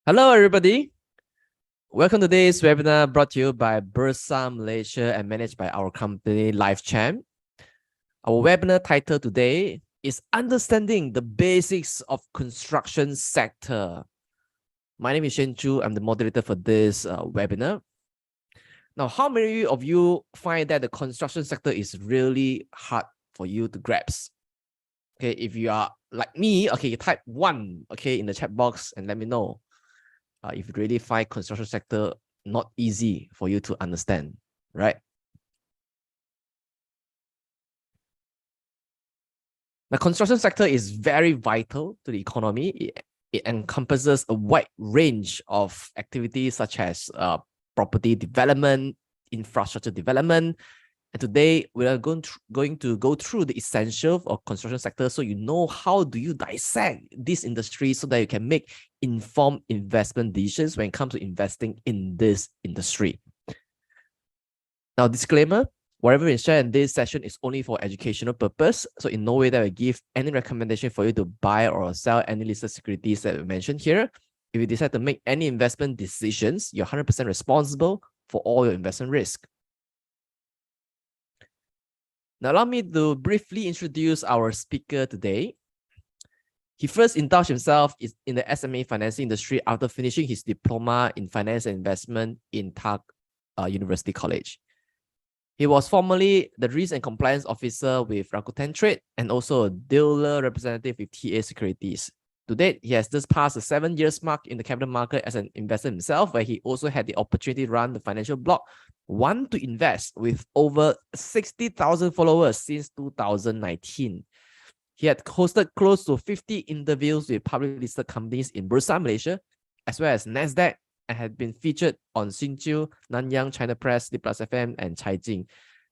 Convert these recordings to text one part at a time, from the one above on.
Hello, everybody. Welcome to today's webinar brought to you by Bursa Malaysia and managed by our company LifeChamp. Our webinar title today is Understanding the Basics of Construction Sector. My name is Shen Chu. I'm the moderator for this webinar. Now, how many of you find that the construction sector is really hard for you to grasp? Okay, if you are like me, okay, type 1, okay, in the chat box and let me know. If you really find construction sector not easy for you to understand, right? The construction sector is very vital to the economy. It encompasses a wide range of activities such as property development, infrastructure development. And today we are going to go through the essentials of construction sector, so you know how do you dissect this industry so that you can make informed investment decisions when it comes to investing in this industry. Now, disclaimer: whatever we share in this session is only for educational purpose, so in no way that we give any recommendation for you to buy or sell any listed securities that we mentioned here. If you decide to make any investment decisions, you're 100% responsible for all your investment risk. Now, allow me to briefly introduce our speaker today. He first indulged himself in the SME financing industry after finishing his diploma in finance and investment in Tak University College. He was formerly the Risk and Compliance Officer with Rakuten Trade and also a dealer representative with TA Securities. To date, he has just passed a 7 years mark in the capital market as an investor himself, where he also had the opportunity to run the financial blog One to Invest with over 60,000 followers since 2019. He had hosted close to 50 interviews with public listed companies in Bursa Malaysia, as well as NASDAQ, and had been featured on Xinjiu, Nanyang, China Press, D+ FM, and Caijing.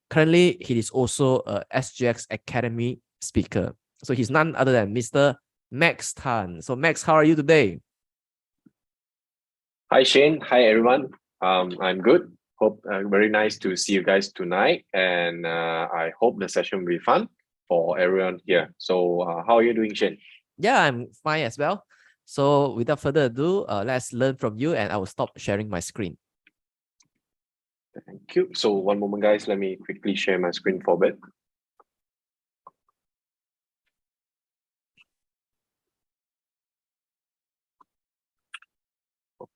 Currently, he is also a SGX Academy speaker. So he's none other than Mr. Max Tan. So Max, how are you today? Hi Shane, hi everyone. I'm good. Hope very nice to see you guys tonight, and I hope the session will be fun for everyone here. So how are you doing, Shane? Yeah, I'm fine as well. So without further ado, let's learn from you, and I will stop sharing my screen. Thank you. So one moment, guys. Let me quickly share my screen for a bit.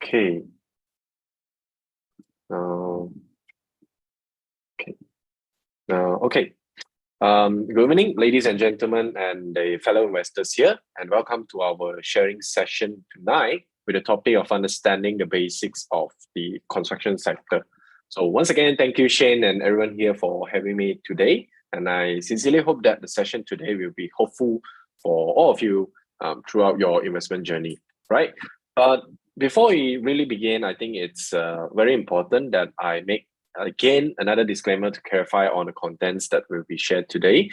Okay. Okay. Good evening, ladies and gentlemen, and the fellow investors here, and welcome to our sharing session tonight with the topic of understanding the basics of the construction sector. So once again, thank you, Shane, and everyone here for having me today. And I sincerely hope that the session today will be helpful for all of you throughout your investment journey, right? But before we really begin, I think it's very important that I make again another disclaimer to clarify on the contents that will be shared today.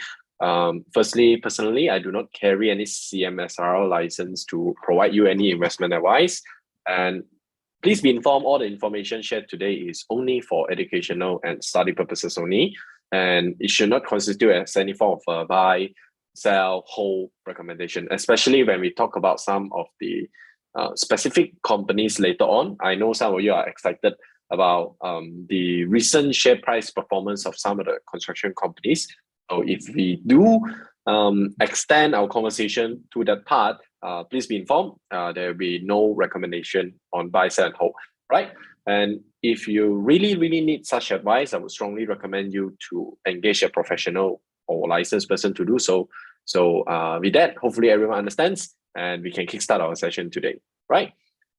Firstly, personally, I do not carry any CMSR license to provide you any investment advice. And please be informed, all the information shared today is only for educational and study purposes only, and it should not constitute as any form of a buy, sell, hold recommendation, especially when we talk about some of the specific companies later on. I know some of you are excited about the recent share price performance of some of the construction companies. So if we do extend our conversation to that part, please be informed, there will be no recommendation on buy, sell, and hold, right? And if you really need such advice, I would strongly recommend you to engage a professional or licensed person to do so. So with that, hopefully everyone understands, and we can kickstart our session today, right?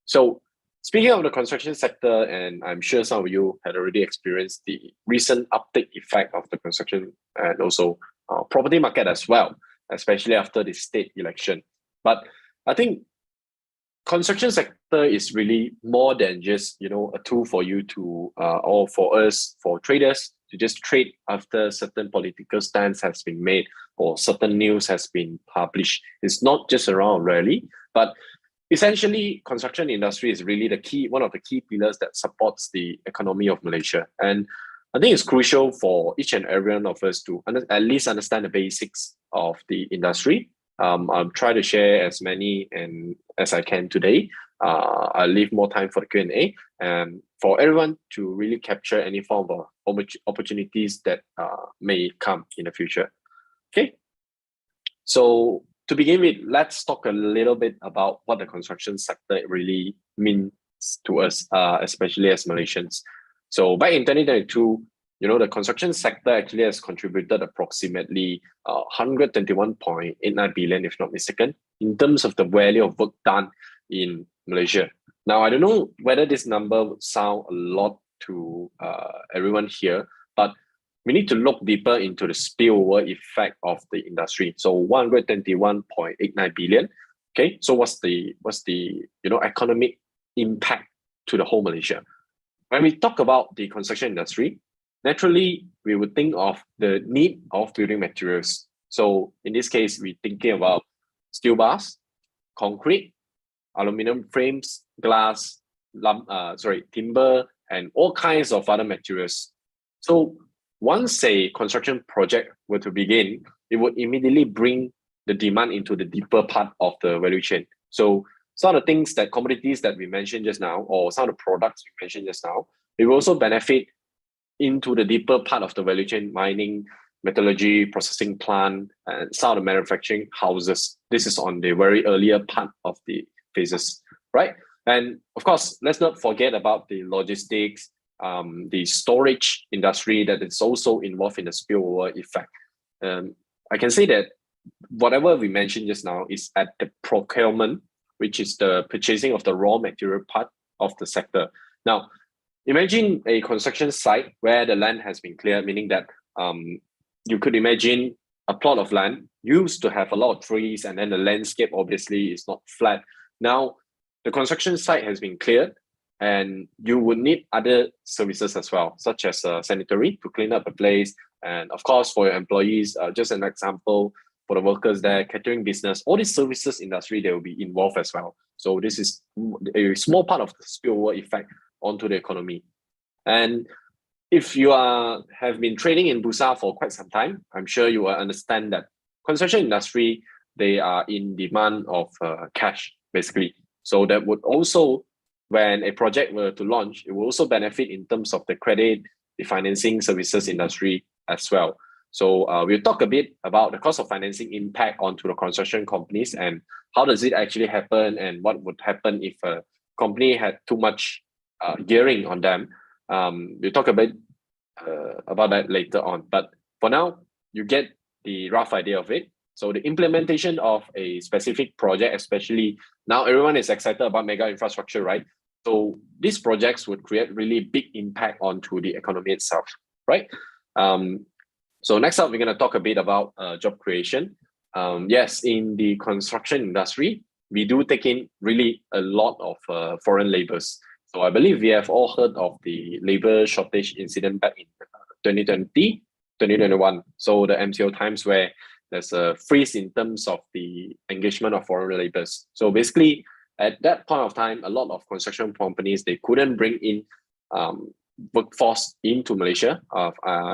So speaking of the construction sector, and I'm sure some of you had already experienced the recent uptick effect of the construction and also property market as well, especially after the state election. But I think construction sector is really more than just, you know, a tool for you to, or for us, for traders to just trade after certain political stance has been made or certain news has been published. It's not just around rally, but essentially, construction industry is really one of the key pillars that supports the economy of Malaysia. And I think it's crucial for each and every one of us to at least understand the basics of the industry, I'll try to share as many and as I can today. I'll leave more time for the Q&A and for everyone to really capture any form of opportunities that may come in the future. Okay. So to begin with, let's talk a little bit about what the construction sector really means to us, especially as Malaysians. So back in 2022, the construction sector actually has contributed approximately 121.89 billion, if not mistaken, in terms of the value of work done in Malaysia. Now, I don't know whether this number would sound a lot to everyone here, but we need to look deeper into the spillover effect of the industry. So 121.89 billion. Okay, so what's the economic impact to the whole Malaysia? When we talk about the construction industry, naturally we would think of the need of building materials. So in this case, we're thinking about steel bars, concrete, aluminum frames, glass, timber, and all kinds of other materials. So once a construction project were to begin, it would immediately bring the demand into the deeper part of the value chain. So some of the things that commodities that we mentioned just now, or some of the products we mentioned just now, it will also benefit into the deeper part of the value chain, mining, metallurgy, processing plant, and some of the manufacturing houses. This is on the very earlier part of the phases, right? And of course, let's not forget about the logistics, the storage industry that is also involved in the spillover effect. I can say that whatever we mentioned just now is at the procurement, which is the purchasing of the raw material part of the sector. Now, imagine a construction site where the land has been cleared, meaning that you could imagine a plot of land used to have a lot of trees, and then the landscape obviously is not flat. Now, the construction site has been cleared, and you would need other services as well, such as sanitary to clean up the place. And of course, for your employees, just an example, for the workers there, catering business, all these services industry, they will be involved as well. So this is a small part of the spillover effect onto the economy. And if you have been trading in Bursa for quite some time, I'm sure you will understand that construction industry, they are in demand of cash, basically. So that would also, when a project were to launch, it will also benefit in terms of the credit, the financing services industry as well. So we'll talk a bit about the cost of financing impact onto the construction companies and how does it actually happen and what would happen if a company had too much gearing on them. We'll talk a bit about that later on. But for now, you get the rough idea of it. So the implementation of a specific project, especially now everyone is excited about mega infrastructure, right? So these projects would create really big impact onto the economy itself, right? So next up, we're going to talk a bit about job creation. Yes, in the construction industry, we do take in really a lot of foreign laborers. So I believe we have all heard of the labor shortage incident back in 2020, 2021. So the MCO times where there's a freeze in terms of the engagement of foreign laborers. So basically, at that point of time, a lot of construction companies, they couldn't bring in workforce into Malaysia,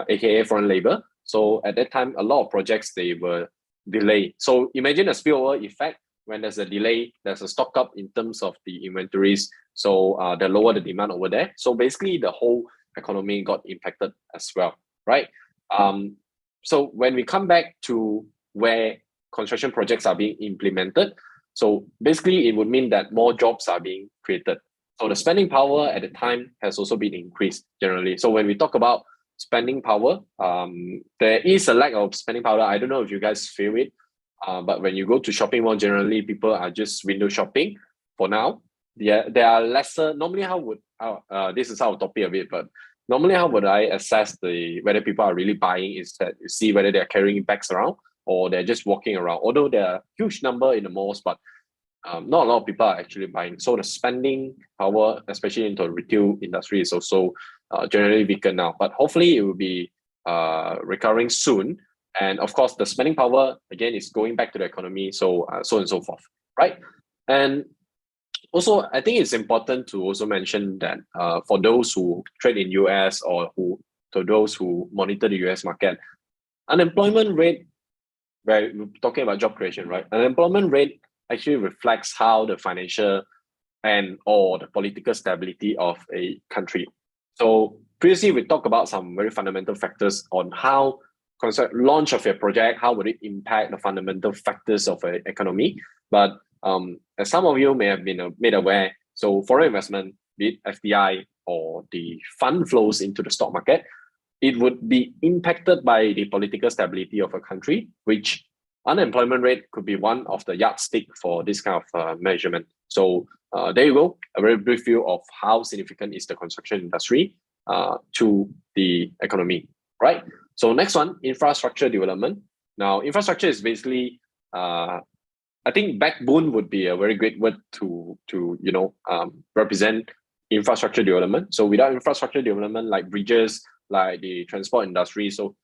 aka foreign labor. So at that time, a lot of projects, they were delayed. So imagine a spillover effect. When there's a delay, there's a stock up in terms of the inventories. So the lower the demand over there. So basically the whole economy got impacted as well, right? So when we come back to where construction projects are being implemented, so basically it would mean that more jobs are being created. So the spending power at the time has also been increased generally. So when we talk about spending power, there is a lack of spending power. I don't know if you guys feel it, but when you go to shopping mall, generally people are just window shopping for now. There are lesser. Normally, this is our topic of it, but normally how would I assess whether people are really buying is that you see whether they're carrying bags around or they're just walking around. Although there are a huge number in the malls, but not a lot of people are actually buying. So the spending power, especially into the retail industry, is also generally weaker now. But hopefully it will be recovering soon. And of course, the spending power, again, is going back to the economy, so so and so forth, right? And also, I think it's important to also mention that for those who trade in US or to those who monitor the US market, unemployment rate where we're talking about job creation, right? Unemployment rate actually reflects how the financial and or the political stability of a country. So previously we talked about some very fundamental factors on how launch of a project, how would it impact the fundamental factors of an economy. But as some of you may have been made aware, so foreign investment, be it FDI or the fund flows into the stock market, it would be impacted by the political stability of a country, which unemployment rate could be one of the yardstick for this kind of measurement. So there you go, a very brief view of how significant is the construction industry to the economy, right? So next one, infrastructure development. Now, infrastructure is basically, I think backbone would be a very great word to represent infrastructure development. So without infrastructure development, like bridges, like the transport industry, so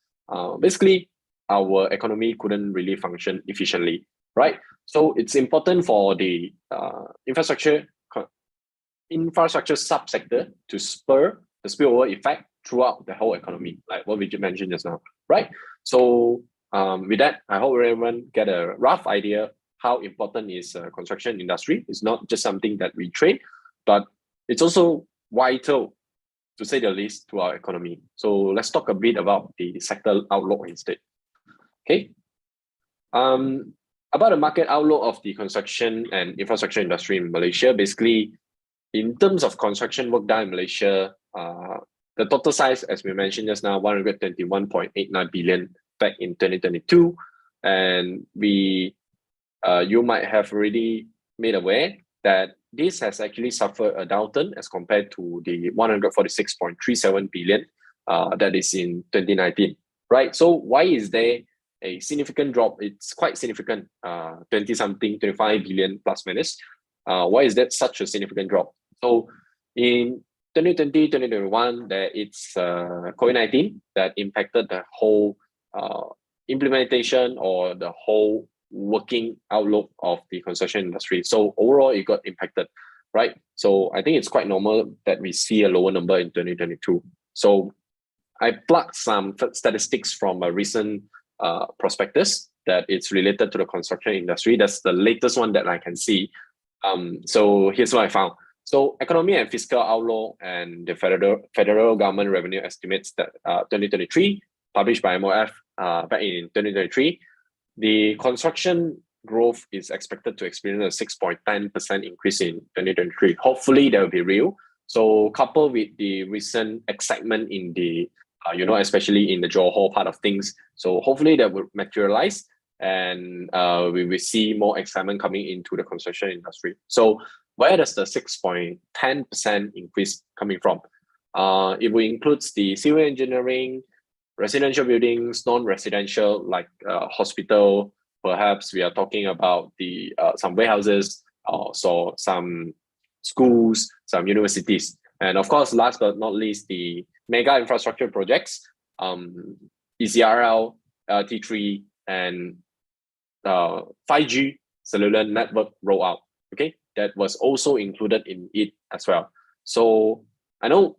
basically our economy couldn't really function efficiently, right? So it's important for the infrastructure subsector to spur the spillover effect throughout the whole economy, like what we just mentioned just now, right? So with that, I hope everyone get a rough idea how important is construction industry. It's not just something that we trade, but it's also vital, to say the least, to our economy. So let's talk a bit about the sector outlook instead. Okay. About the market outlook of the construction and infrastructure industry in Malaysia, basically, in terms of construction work done in Malaysia, the total size, as we mentioned just now, 121.89 billion back in 2022. And you might have already made aware that this has actually suffered a downturn as compared to the 146.37 billion that is in 2019, right? So why is there a significant drop? It's quite significant, 20-something, 25 billion plus minus. Why is that such a significant drop? So in 2020, 2021, it's COVID-19 that impacted the whole implementation or the whole working outlook of the construction industry. So overall, it got impacted, right? So I think it's quite normal that we see a lower number in 2022. So I plucked some statistics from a recent prospectus that it's related to the construction industry. That's the latest one that I can see. So here's what I found. So economy and fiscal outlook and the federal government revenue estimates that 2023, published by MOF back in 2023, the construction growth is expected to experience a 6.10% increase in 2023. Hopefully that will be real. So coupled with the recent excitement in the, especially in the Johor part of things. So hopefully that will materialize and we will see more excitement coming into the construction industry. So where does the 6.10% increase coming from? It will include the civil engineering, residential buildings, non-residential like hospital. Perhaps we are talking about the some warehouses, so some schools, some universities, and of course, last but not least, the mega infrastructure projects, ECRL, T3, and 5G cellular network rollout. Okay, that was also included in it as well. So I know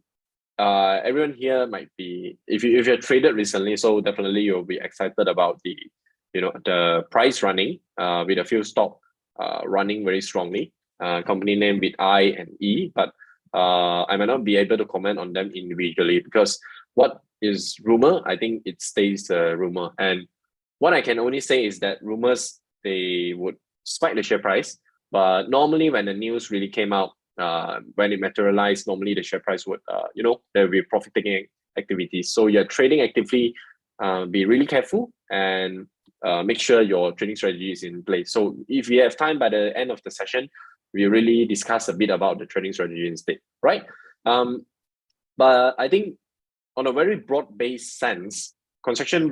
everyone here might be, if you're traded recently, so definitely you'll be excited about the the price running with a few stock running very strongly, company name with I and E, but I might not be able to comment on them individually because what is rumor, I think it stays rumor. And what I can only say is that rumors, they would spike the share price, but normally when the news really came out, when it materialized, normally the share price would, there will be profit-taking activities. So you're trading actively, be really careful and make sure your trading strategy is in place. So if you have time by the end of the session, we really discuss a bit about the trading strategy instead, right? But I think on a very broad-based sense, construction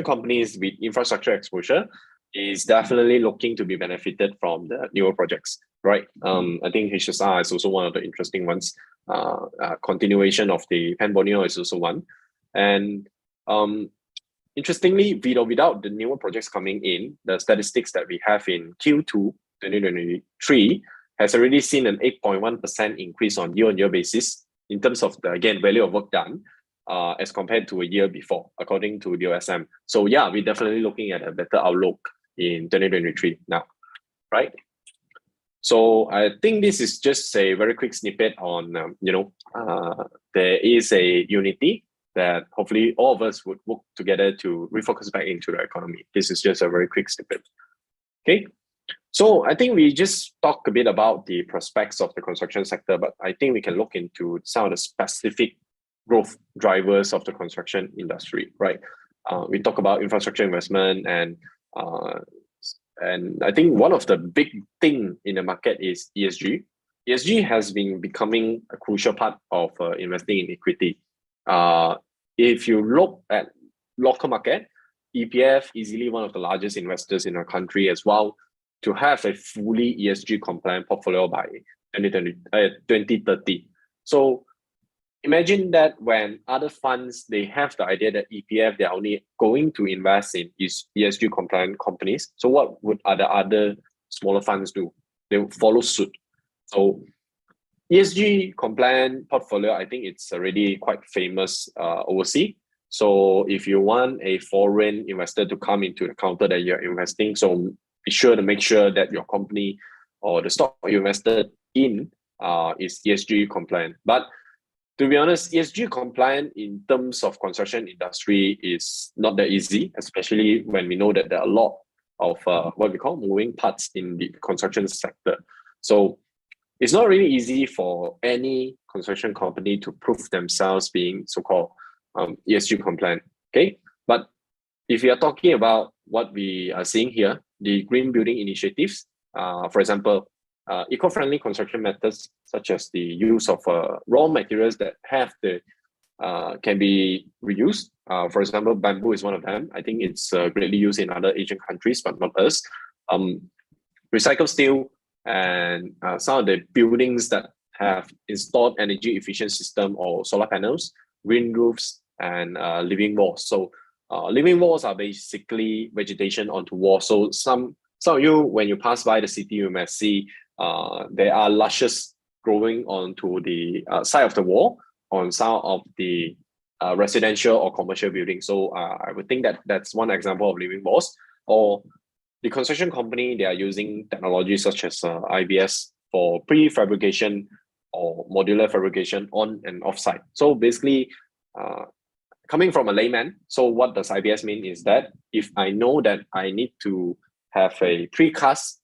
companies with infrastructure exposure is definitely looking to be benefited from the newer projects, right? I think HSR is also one of the interesting ones. Continuation of the Pan Borneo is also one. And interestingly, without the newer projects coming in, the statistics that we have in Q2 2023 has already seen an 8.1% increase on year-on-year basis in terms of the, again, value of work done. as compared to a year before, according to the OSM. So yeah, we're definitely looking at a better outlook in 2023 now, right? So I think this is just a very quick snippet on, there is a unity that hopefully all of us would work together to refocus back into the economy. This is just a very quick snippet. Okay. So I think we just talked a bit about the prospects of the construction sector, but I think we can look into some of the specific growth drivers of the construction industry, right? We talk about infrastructure investment and I think one of the big thing in the market is ESG. ESG has been becoming a crucial part of investing in equity. If you look at local market, EPF easily one of the largest investors in our country as well, to have a fully ESG compliant portfolio by 2030. So imagine that when other funds, they have the idea that EPF, they're only going to invest in ESG compliant companies. So what would other smaller funds do? They will follow suit. So ESG compliant portfolio, I think it's already quite famous overseas. So if you want a foreign investor to come into the counter that you're investing, so be sure to make sure that your company or the stock you invested in is ESG compliant. But to be honest, ESG compliant in terms of construction industry is not that easy, especially when we know that there are a lot of what we call moving parts in the construction sector. So it's not really easy for any construction company to prove themselves being so-called ESG compliant. Okay, but if you are talking about what we are seeing here, the green building initiatives, for example, eco-friendly construction methods such as the use of raw materials that have the can be reused. For example, bamboo is one of them. I think it's greatly used in other Asian countries, but not us. Recycled steel and some of the buildings that have installed energy efficient system or solar panels, green roofs, and living walls. So living walls are basically vegetation onto walls. So some of you, when you pass by the city, you may see there are luscious growing onto the side of the wall on some of the residential or commercial buildings. So I would think that that's one example of living walls. Or the construction company, they are using technology such as IBS for prefabrication or modular fabrication on and off-site. So basically, coming from a layman, so what does IBS mean is that if I know that I need to have a precast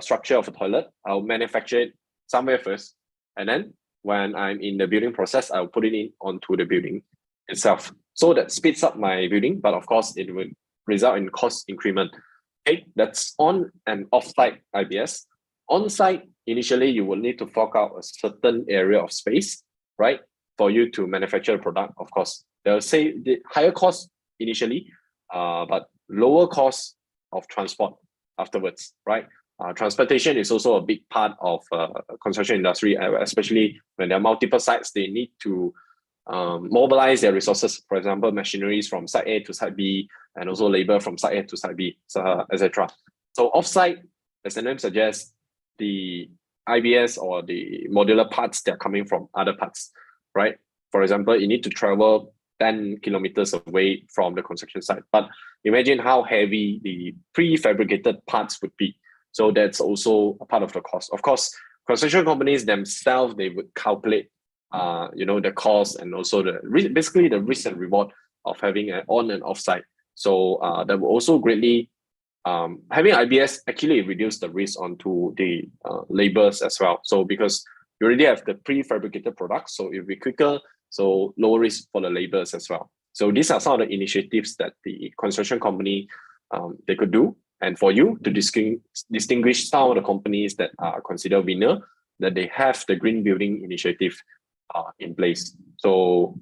structure of a toilet, I'll manufacture it somewhere first. And then when I'm in the building process, I'll put it in onto the building itself. So that speeds up my building, but of course it will result in cost increment. Okay, that's on and off-site IBS. On-site, initially you will need to fork out a certain area of space, right, for you to manufacture the product. Of course, they'll say the higher cost initially, but lower cost of transport afterwards, right? Transportation is also a big part of construction industry, especially when there are multiple sites. They need to mobilize their resources, for example, machineries from site A to site B, and also labor from site A to site B, etc. So offsite, as the name suggests, the IBS or the modular parts, they're coming from other parts, right? For example, you need to travel 10 kilometers away from the construction site. But imagine how heavy the prefabricated parts would be. So that's also a part of the cost. Of course, construction companies themselves, they would calculate the cost and also basically the risk and reward of having an on and off site. So that will also greatly having IBS actually reduce the risk onto the labors as well. So because you already have the prefabricated products, so it'll be quicker, so lower risk for the labors as well. So these are some of the initiatives that the construction company they could do. And for you to distinguish some of the companies that are considered winner, that they have the green building initiative in place. So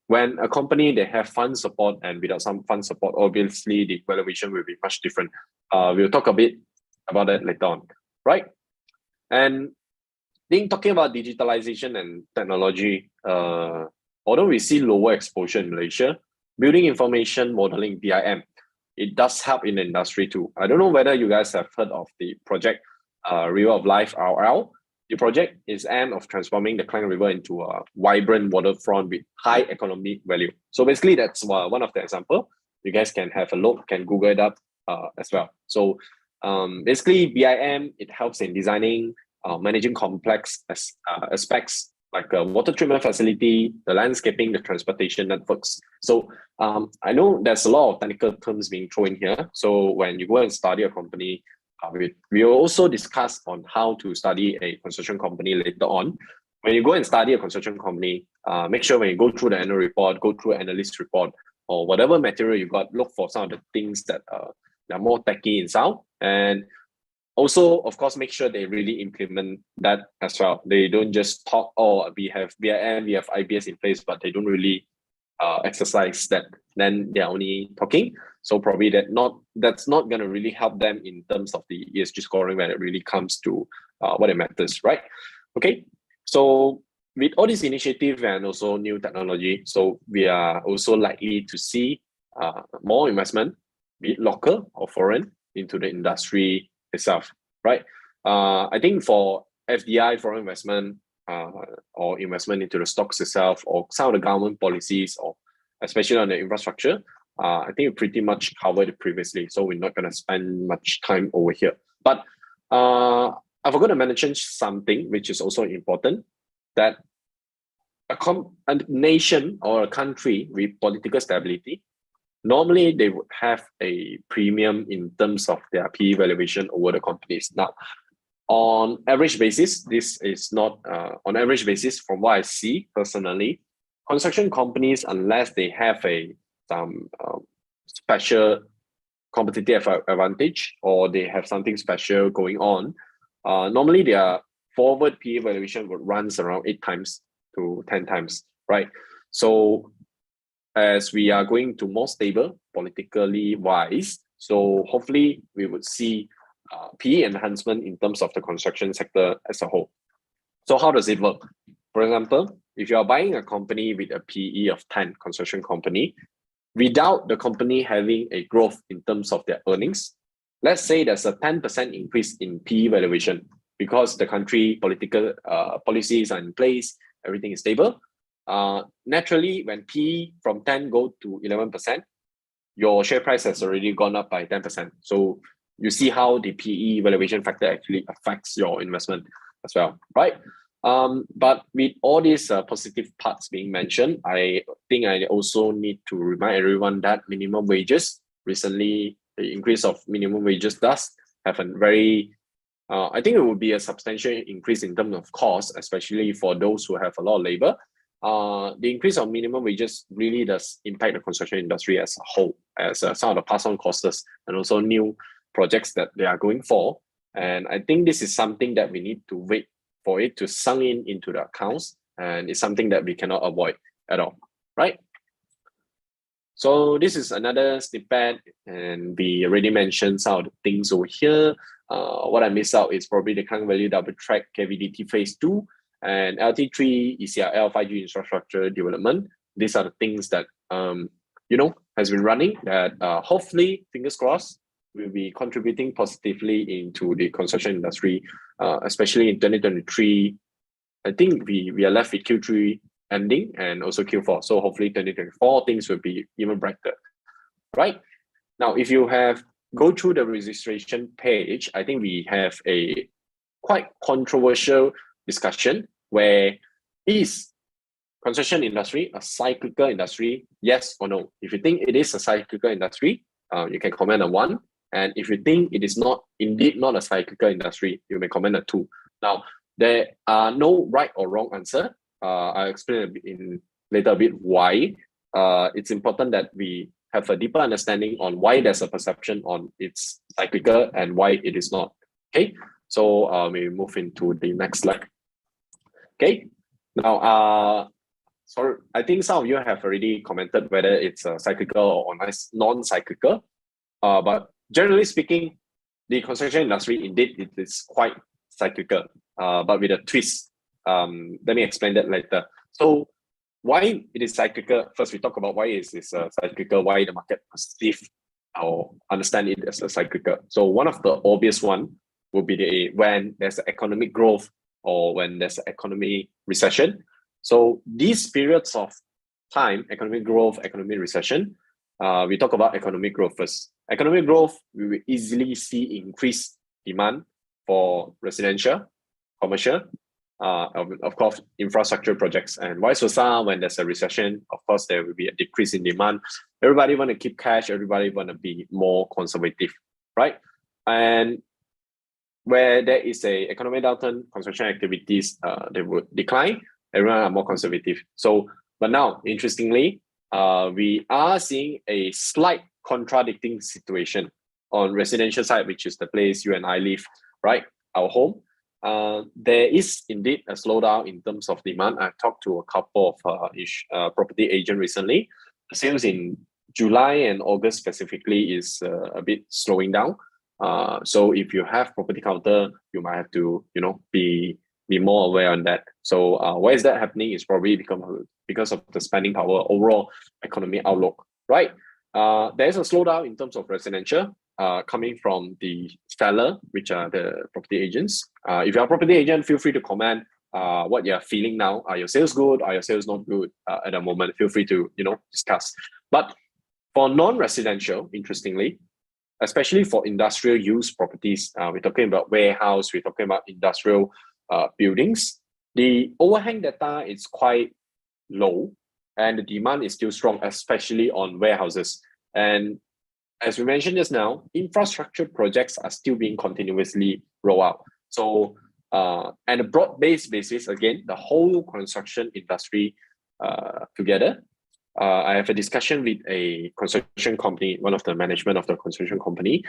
when a company they have fund support, and without some fund support, obviously the valuation will be much different. We'll talk a bit about that later on, right? And then talking about digitalization and technology, although we see lower exposure in Malaysia, building information modeling (BIM), it does help in the industry too. I don't know whether you guys have heard of the project River of Life (RL). The project is aimed of transforming the Klang River into a vibrant waterfront with high economic value. So basically, that's one of the example. You guys can have a look, can Google it up as well. So basically, BIM, it helps in designing, managing complex aspects like a water treatment facility, the landscaping, the transportation networks. So I know there's a lot of technical terms being thrown in here. So when you go and study a company, we will also discuss on how to study a construction company later on. When you go and study a construction company, make sure when you go through the annual report, go through analyst report, or whatever material you got, look for some of the things that are more techy in sound. And also, of course, make sure they really implement that as well. They don't just talk, oh, we have BIM, we have IBS in place, but they don't really exercise that. Then they're only talking. So probably that's not going to really help them in terms of the ESG scoring when it really comes to what it matters, right? Okay, so with all this initiative and also new technology, so we are also likely to see more investment, be it local or foreign, into the industry itself, right? I think for FDI, foreign investment, or investment into the stocks itself, or some of the government policies, or especially on the infrastructure, I think we pretty much covered it previously, so we're not going to spend much time over here. But I forgot to mention something which is also important, that a nation or a country with political stability, normally they would have a premium in terms of their PE valuation over the companies. Now, on average basis, this is not on average basis from what I see personally, construction companies, unless they have some special competitive advantage or they have something special going on, normally their forward PE valuation would runs around 8 times to 10 times, right? So as we are going to more stable politically wise, so hopefully we would see PE enhancement in terms of the construction sector as a whole. So how does it work? For example, if you are buying a company with a PE of 10, construction company, without the company having a growth in terms of their earnings, let's say there's a 10% increase in PE valuation because the country political policies are in place, everything is stable. Naturally, when PE from 10 go to 11%, your share price has already gone up by 10%. So you see how the PE valuation factor actually affects your investment as well, right? But with all these positive parts being mentioned, I think I also need to remind everyone that minimum wages, recently the increase of minimum wages does have a very, I think it would be a substantial increase in terms of cost, especially for those who have a lot of labor. The increase of minimum wages really does impact the construction industry as a whole, as some of the pass-on costs and also new projects that they are going for. And I think this is something that we need to wait for it to sunk into the accounts, and it's something that we cannot avoid at all, right? So this is another snippet, and we already mentioned some of the things over here. What I missed out is probably the Klang Valley double track KVDT phase 2 and LT3 ECRL 5G infrastructure development. These are the things that has been running that hopefully, fingers crossed, will be contributing positively into the construction industry, especially in 2023. I think we are left with Q3 ending and also Q4. So hopefully 2024 things will be even brighter, right? Now, if you go through the registration page, I think we have a quite controversial discussion where is construction industry a cyclical industry? Yes or no? If you think it is a cyclical industry, you can comment on 1. And if you think it is indeed not a cyclical industry, you may comment on 2. Now, there are no right or wrong answer. I'll explain later a bit why. It's important that we have a deeper understanding on why there's a perception on it's cyclical and why it is not. Okay, so we move into the next slide. Okay, now sorry, I think some of you have already commented whether it's a cyclical or non-cyclical. But generally speaking, the construction industry indeed it is quite cyclical, but with a twist. Let me explain that later. So why it is cyclical? First, we talk about why is this cyclical, why the market perceive or understand it as a cyclical. So one of the obvious one will be when there's economic growth or when there's an economic recession. So these periods of time, economic growth, economic recession, we talk about economic growth first. Economic growth, we will easily see increased demand for residential, commercial, of course, infrastructure projects, and vice versa. When there's a recession, of course, there will be a decrease in demand. Everybody want to keep cash. Everybody want to be more conservative, right? And where there is a economic downturn, construction activities, they would decline. Everyone are more conservative. So, but now, interestingly, we are seeing a slight contradicting situation on residential side, which is the place you and I live, right? Our home. There is indeed a slowdown in terms of demand. I've talked to a couple of property agents recently. Sales in July and August specifically is a bit slowing down. So if you have property counter, you might have to, be more aware on that. So why is that happening? Is probably because of the spending power, overall economy outlook, right? There is a slowdown in terms of residential coming from the seller, which are the property agents. If you're a property agent, feel free to comment what you're feeling now. Are your sales good? Are your sales not good at the moment? Feel free to, discuss. But for non-residential, interestingly, especially for industrial use properties, we're talking about warehouse, we're talking about industrial buildings, the overhang data is quite low and the demand is still strong, especially on warehouses. And as we mentioned just now, infrastructure projects are still being continuously rolled out. So, and a broad-based basis, again, the whole construction industry together. I have a discussion with a construction company, one of the management of the construction company.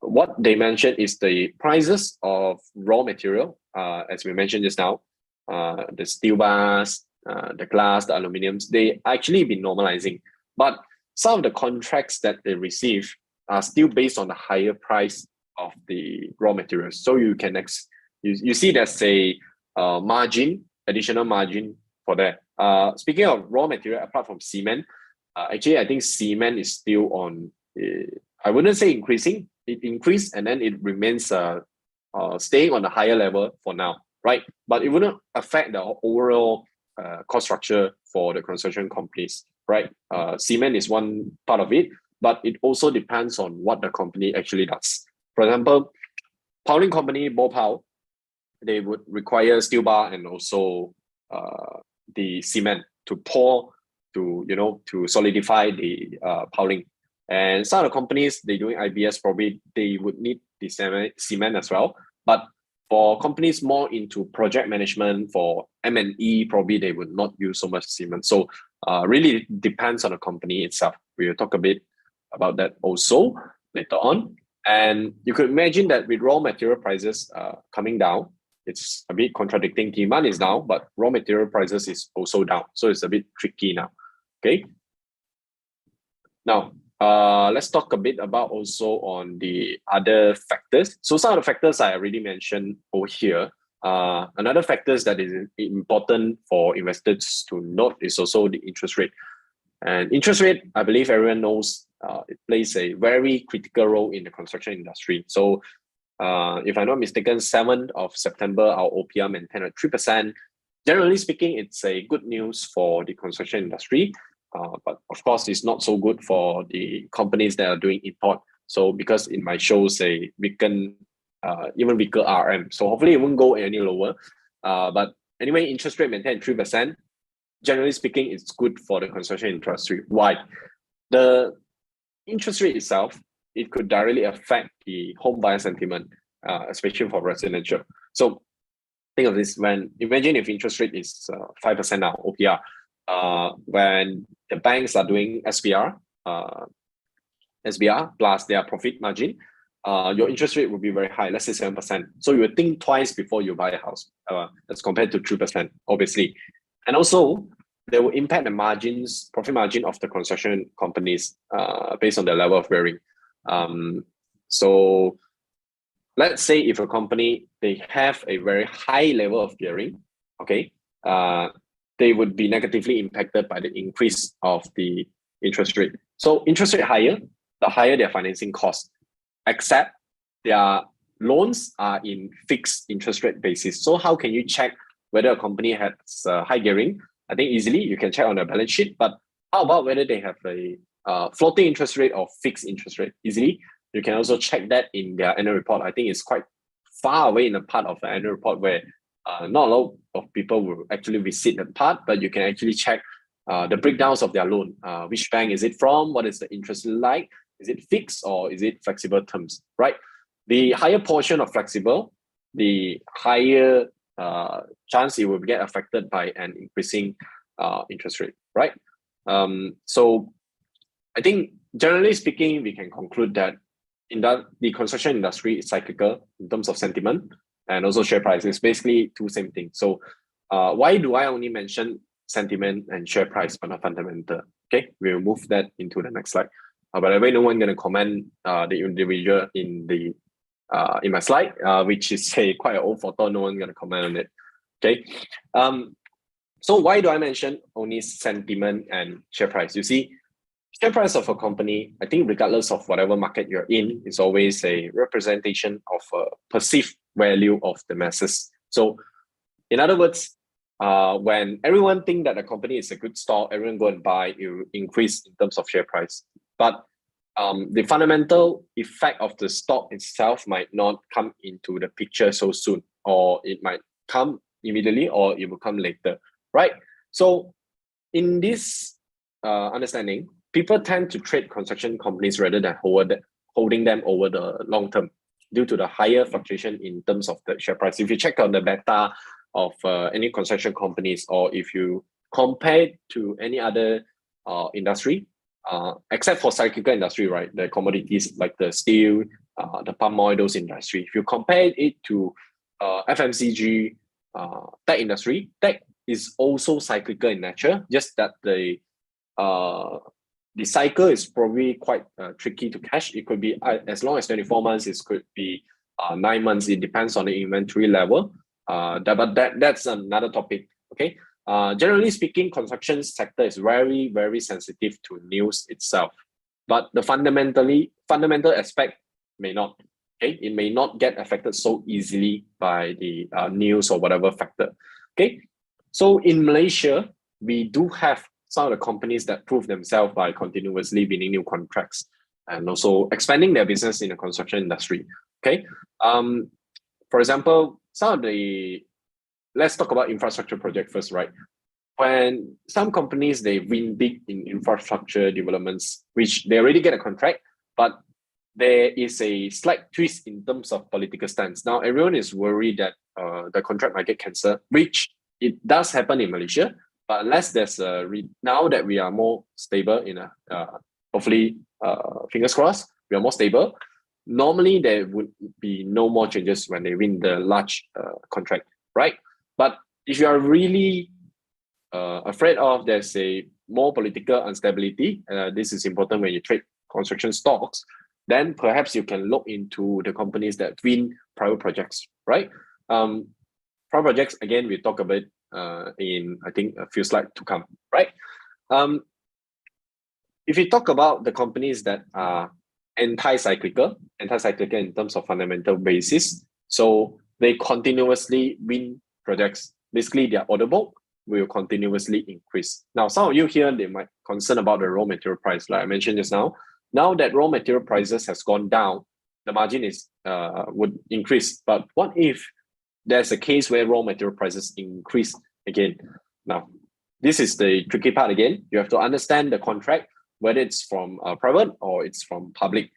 What they mentioned is the prices of raw material, as we mentioned just now, the steel bars, the glass, the aluminiums, they actually been normalizing. But some of the contracts that they receive are still based on the higher price of the raw materials. So you can you see there's a margin, additional margin for that. Speaking of raw material, apart from cement, actually I think cement is still on. I wouldn't say increasing. It increased and then it remains staying on a higher level for now, right? But it wouldn't affect the overall cost structure for the construction companies, right? Cement is one part of it, but it also depends on what the company actually does. For example, piling company, Bopal, they would require steel bar and also the cement to pour to solidify the piling. And some of the companies they doing IBS probably they would need the cement as well. But for companies more into project management, for M&E, probably they would not use so much cement. So really depends on the company itself. We will talk a bit about that also later on. And you could imagine that with raw material prices coming down, it's a bit contradicting. Demand is down, but raw material prices is also down. So it's a bit tricky now. Okay. Now, let's talk a bit about also on the other factors. So some of the factors I already mentioned over here. Another factors that is important for investors to note is also the interest rate. And interest rate, I believe everyone knows, it plays a very critical role in the construction industry. So if I'm not mistaken, 7th of September, our OPR maintained at 3%. Generally speaking, it's a good news for the construction industry. But of course, it's not so good for the companies that are doing import. So because it might show a weaken, even weaker RM. So hopefully it won't go any lower. But anyway, interest rate maintained 3%. Generally speaking, it's good for the construction industry. Why? The interest rate itself, it could directly affect the home buyer sentiment, especially for residential. So think of this, imagine if interest rate is 5% now, OPR. When the banks are doing SBR plus their profit margin, your interest rate will be very high, let's say 7%. So you would think twice before you buy a house as compared to 3%, obviously. And also, they will impact the margins, profit margin of the construction companies based on the level of gearing. So let's say if a company, they have a very high level of gearing, okay, they would be negatively impacted by the increase of the interest rate. So interest rate higher, the higher their financing cost, except their loans are in fixed interest rate basis. So how can you check whether a company has high gearing? I think easily you can check on their balance sheet. But how about whether they have a floating interest rate or fixed interest rate? Easily, you can also check that in their annual report. I think it's quite far away in the part of the annual report where not a lot of people will actually visit that part, but you can actually check the breakdowns of their loan. Which bank is it from? What is the interest like? Is it fixed or is it flexible terms, right? The higher portion of flexible, the higher chance it will get affected by an increasing interest rate, right? So I think generally speaking, we can conclude that the construction industry is cyclical in terms of sentiment and also share price. It's basically two same things. So why do I only mention sentiment and share price but not fundamental? Okay, we'll move that into the next slide. By the way, no one going to comment the individual in my slide, which is quite an old photo. No one going to comment on it. Okay. So why do I mention only sentiment and share price? You see, share price of a company, I think regardless of whatever market you're in, is always a representation of a perceived value of the masses. So in other words, when everyone think that a company is a good stock, everyone go and buy, it will increase in terms of share price. But the fundamental effect of the stock itself might not come into the picture so soon, or it might come immediately, or it will come later, right? So in this understanding, people tend to trade construction companies rather than holding them over the long term due to the higher fluctuation in terms of the share price. If you check on the beta of any construction companies, or if you compare to any other industry, except for cyclical industry, right? The commodities like the steel, the palm oil, those industry. If you compare it to FMCG, tech industry, tech is also cyclical in nature, just that the cycle is probably quite tricky to catch. It could be as long as 24 months, it could be 9 months. It depends on the inventory level. But that's another topic. Okay. Generally speaking, construction sector is very, very sensitive to news itself. But the fundamental aspect may not. Okay, it may not get affected so easily by the news or whatever factor. Okay, so in Malaysia, we do have some of the companies that prove themselves by continuously winning new contracts and also expanding their business in the construction industry. Okay, for example, let's talk about infrastructure project first, right? When some companies, they win big in infrastructure developments, which they already get a contract, but there is a slight twist in terms of political stance. Now, everyone is worried that the contract might get cancelled, which it does happen in Malaysia. But unless there's now that we are more stable hopefully, fingers crossed, we are more stable. Normally, there would be no more changes when they win the large contract, right? But if you are really afraid of there's a more political instability, this is important when you trade construction stocks, then perhaps you can look into the companies that win private projects, right? Private projects, again, we talk about in, I think, a few slides to come, right? If you talk about the companies that are anti-cyclical in terms of fundamental basis, so they continuously win projects. Basically, their order book will continuously increase. Now, some of you here, they might concern about the raw material price, like I mentioned just now. Now that raw material prices has gone down, the margin would increase. But what if there's a case where raw material prices increase again? Now, this is the tricky part again. You have to understand the contract, whether it's from private or it's from public.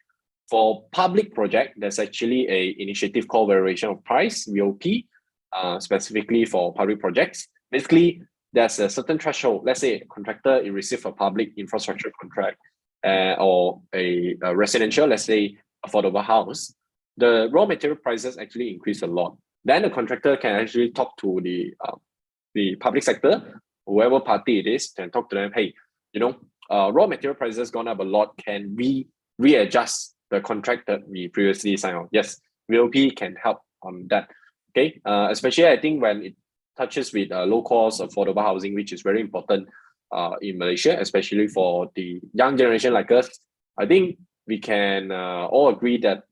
For public project, there's actually a initiative called variation of price, VOP, specifically for public projects. Basically, there's a certain threshold. Let's say a contractor receives a public infrastructure contract or a residential, let's say affordable house. The raw material prices actually increase a lot. Then the contractor can actually talk to the public sector, whoever party it is, can talk to them, hey, raw material prices gone up a lot. Can we readjust the contract that we previously signed on? Yes, VOP can help on that. Okay, especially I think when it touches with low cost affordable housing, which is very important in Malaysia, especially for the young generation like us. I think we can all agree that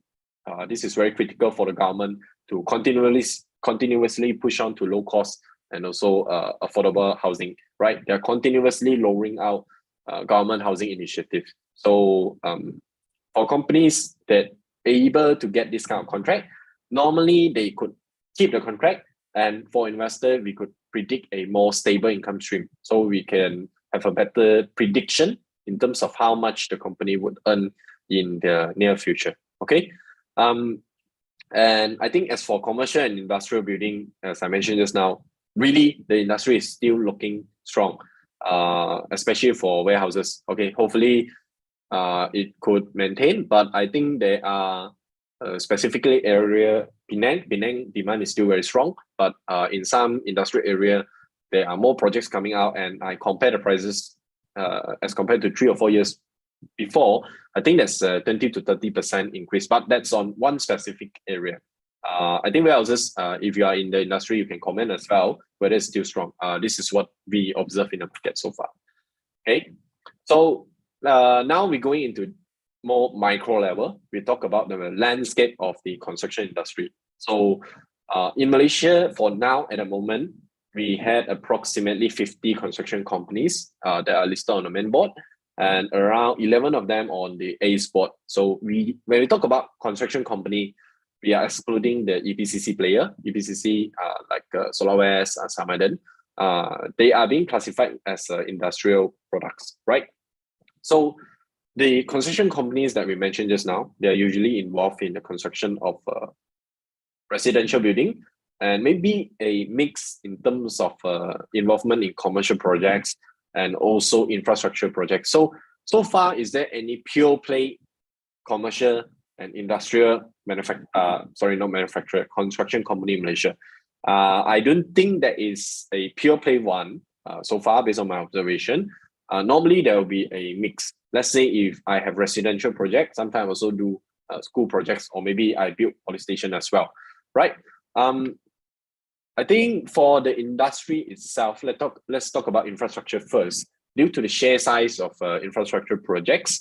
This is very critical for the government to continuously push on to low cost and also affordable housing, right? They're continuously lowering out government housing initiatives. So for companies that are able to get this kind of contract, normally they could keep the contract, and for investor, we could predict a more stable income stream. So we can have a better prediction in terms of how much the company would earn in the near future. Okay. And I think as for commercial and industrial building, as I mentioned just now, really the industry is still looking strong, especially for warehouses. Okay, hopefully it could maintain, but I think there are specifically area, Penang demand is still very strong, but in some industrial area, there are more projects coming out, and I compare the prices as compared to 3 or 4 years before. I think that's a 20 to 30% increase, but that's on one specific area. I think warehouses, if you are in the industry, you can comment as well whether it's still strong. This is what we observe in the market so far. Okay, so now we're going into more micro level. We talk about the landscape of the construction industry. So in Malaysia, for now, at the moment, we had approximately 50 construction companies that are listed on the main board, and around 11 of them on the ACE board. So when we talk about construction company, we are excluding the EPCC player. EPCC, like Solar West, Samadan, they are being classified as industrial products, right? So the construction companies that we mentioned just now, they are usually involved in the construction of residential building, and maybe a mix in terms of involvement in commercial projects and also infrastructure projects. So far, is there any pure play commercial and industrial construction company in Malaysia? I don't think there is a pure play one so far based on my observation. Normally there will be a mix. Let's say if I have residential projects, sometimes I also do school projects, or maybe I build police station as well, right? I think for the industry itself, let's talk about infrastructure first. Due to the sheer size of infrastructure projects,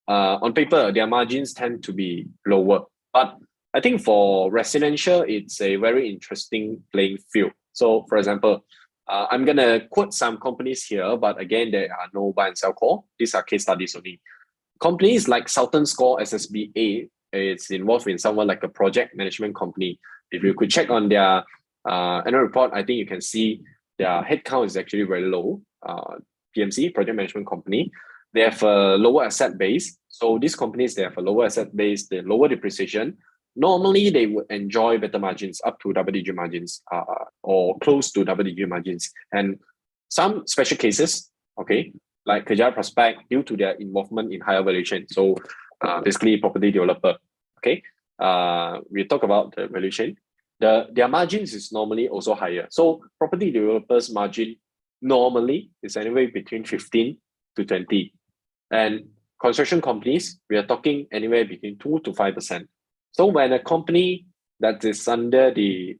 on paper, their margins tend to be lower. But I think for residential, it's a very interesting playing field. So for example, I'm going to quote some companies here, but again, there are no buy and sell call. These are case studies only. Companies like Southern Score SSBA, it's involved in someone like a project management company. If you could check on their annual report, I think you can see their headcount is actually very low. PMC, project management company, they have a lower asset base. So these companies, they have a lower asset base, they lower depreciation. Normally, they would enjoy better margins, up to double-digit margins, or close to double-digit margins. And some special cases, okay, like Kejaya Prospect, due to their involvement in higher valuation. So basically, property developer, okay. We talk about the valuation. Their margins is normally also higher. So property developers' margin normally is anywhere between 15 to 20. And construction companies, we are talking anywhere between 2 to 5%. So when a company that is under the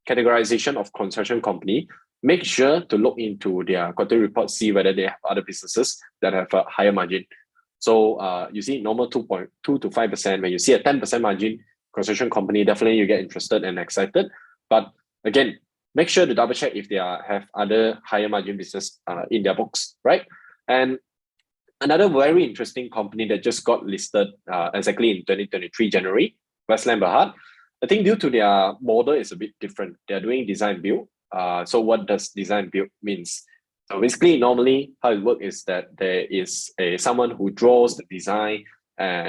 categorization of construction company, make sure to look into their quarterly report, see whether they have other businesses that have a higher margin. So you see normal 2.2 to 5%. When you see a 10% margin construction company, definitely you get interested and excited. But again, make sure to double check if they have other higher margin business in their books, right? And another very interesting company that just got listed exactly in 2023 January, Westland Berhad. I think due to their model is a bit different. They're doing design build. So what does design build means? So basically, normally how it works is that there is someone who draws the design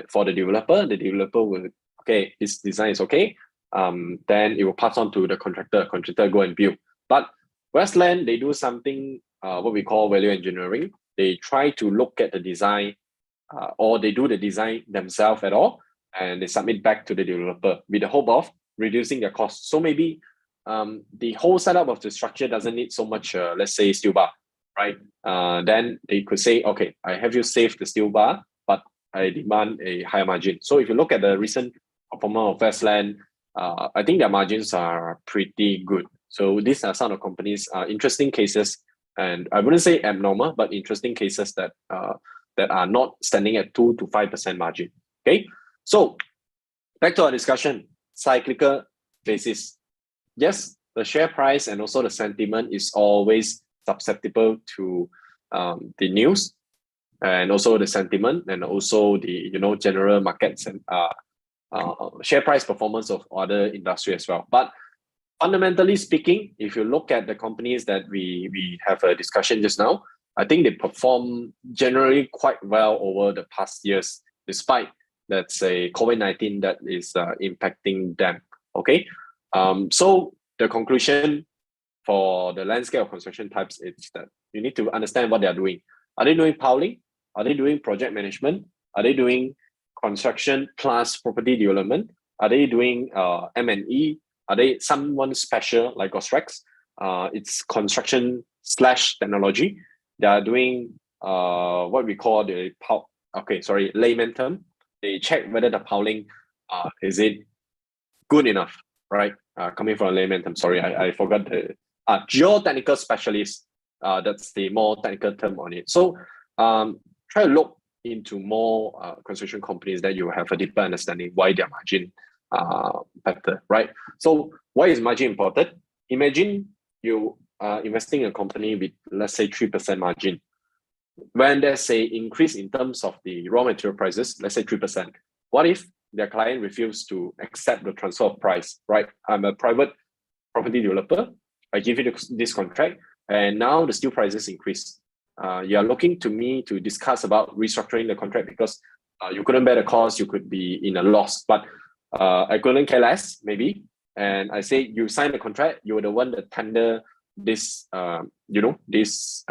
for the developer. The developer will, okay, this design is okay. Then it will pass on to the contractor. Contractor go and build. But Westland, they do something what we call value engineering. They try to look at the design, or they do the design themselves at all, and they submit back to the developer with the hope of reducing their costs. So maybe the whole setup of the structure doesn't need so much, let's say, steel bar, right? Then they could say, okay, I have you save the steel bar, but I demand a higher margin. So if you look at the recent performance of Westland, I think their margins are pretty good. So these are some of the companies, interesting cases, and I wouldn't say abnormal, but interesting cases that are not standing at 2 to 5% margin. Okay, so back to our discussion, cyclical basis. Yes, the share price and also the sentiment is always susceptible to the news and also the sentiment and also the general markets and share price performance of other industry as well. But fundamentally speaking, if you look at the companies that we have a discussion just now, I think they perform generally quite well over the past years, despite, let's say, COVID-19 that is impacting them. Okay, so the conclusion for the landscape of construction types is that you need to understand what they are doing. Are they doing piling? Are they doing project management? Are they doing construction plus property development? Are they doing M&E? Are they someone special like Osrex? It's construction / technology. They are doing what we call the layman term. They check whether the piling is it good enough, right? Coming from a layman term, sorry, I forgot the geotechnical specialist. That's the more technical term on it. So try to look into more construction companies that you have a deeper understanding why their margin better, right? So why is margin important? Imagine you investing in a company with, let's say, 3% margin. When there's a increase in terms of the raw material prices, let's say 3%, what if their client refused to accept the transfer of price, right? I'm a private property developer. I give you this contract, and now the steel prices increase. You are looking to me to discuss about restructuring the contract because you couldn't bear the cost, you could be in a loss. But I couldn't care less, maybe. And I say, you sign the contract, you were the one that tender this, this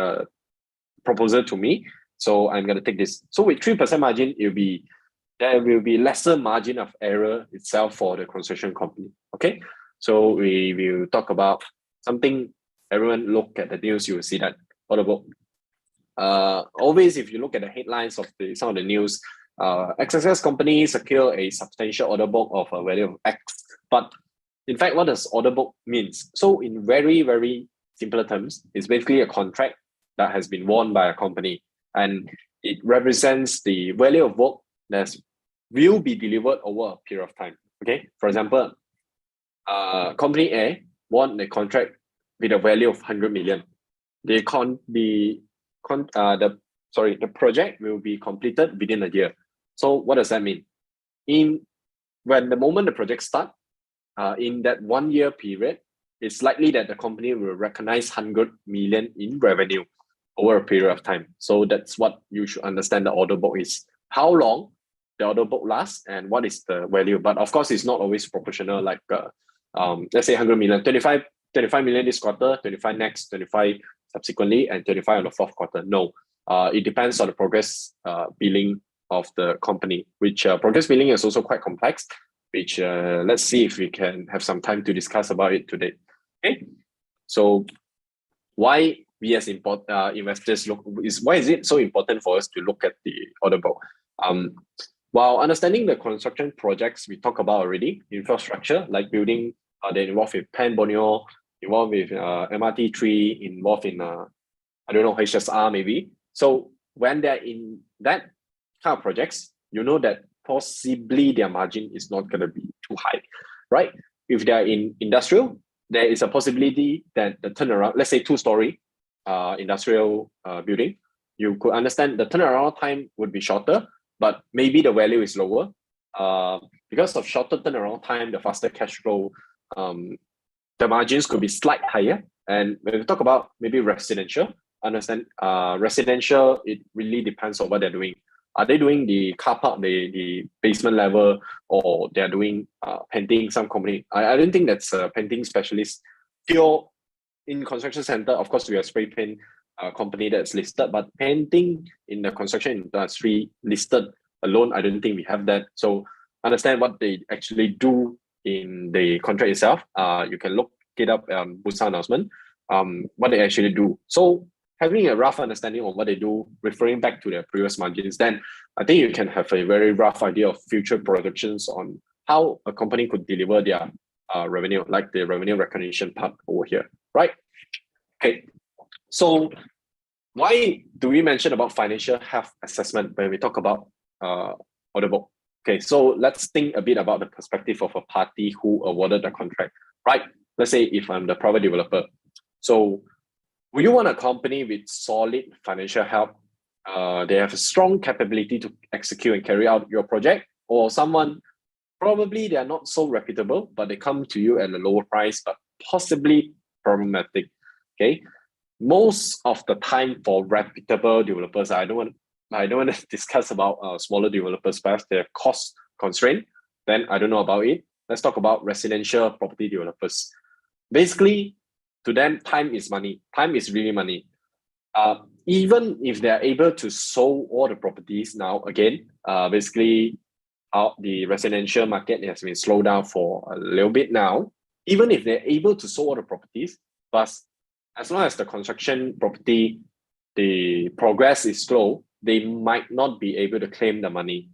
proposal to me. So I'm going to take this. So with 3% margin, there will be lesser margin of error itself for the construction company. Okay. So we will talk about something. Everyone look at the news, you will see that order book. Always, if you look at the headlines of some of the news, XXS companies secure a substantial order book of a value of X. But in fact, what does order book means? So in very, very simpler terms, it's basically a contract that has been won by a company, and it represents the value of work that will be delivered over a period of time. Okay, for example, company A won a contract with a value of 100 million. The project will be completed within a year. So what does that mean? When the moment the project starts, in that 1 year period, it's likely that the company will recognize 100 million in revenue over a period of time. So that's what you should understand the order book is. How long the order book lasts and what is the value. But of course, it's not always proportional, like let's say 100 million, 25 million this quarter, 25 next, 25 subsequently, and 25 on the fourth quarter. No, it depends on the progress billing of the company, which progress billing is also quite complex, which let's see if we can have some time to discuss about it today. Okay, so why we as investors why is it so important for us to look at the order book? While understanding the construction projects we talked about already, infrastructure like building, they involved with Pan Borneo, involved with MRT3, involved in HSR maybe. So when they're in that kind of projects, you know that possibly their margin is not going to be too high, right? If they're in industrial, there is a possibility that the turnaround, let's say 2-story industrial building, you could understand the turnaround time would be shorter, but maybe the value is lower. Because of shorter turnaround time, the faster cash flow, the margins could be slightly higher. And when we talk about maybe residential, understand residential, it really depends on what they're doing. Are they doing the car park, the basement level, or they're doing painting? Some company, I don't think that's a painting specialist. Pure in construction center, of course, we are spray paint company that's listed, but painting in the construction industry listed alone, I don't think we have that. So understand what they actually do in the contract itself. You can look it up on Busan announcement, what they actually do. So having a rough understanding of what they do, referring back to their previous margins, then I think you can have a very rough idea of future projections on how a company could deliver their revenue, like the revenue recognition part over here, right? Okay, so why do we mention about financial health assessment when we talk about order book? Okay, so let's think a bit about the perspective of a party who awarded the contract, right? Let's say if I'm the private developer. So would you want a company with solid financial help? They have a strong capability to execute and carry out your project, or someone probably they are not so reputable, but they come to you at a lower price, but possibly problematic. Okay, most of the time for reputable developers, I don't want to discuss about smaller developers, perhaps they have cost constraint. Then I don't know about it. Let's talk about residential property developers. Basically, to them, time is money. Time is really money. Even if they're able to sell all the properties now, again, basically, the residential market has been slowed down for a little bit now. Even if they're able to sell all the properties, but as long as the construction property, the progress is slow, they might not be able to claim the money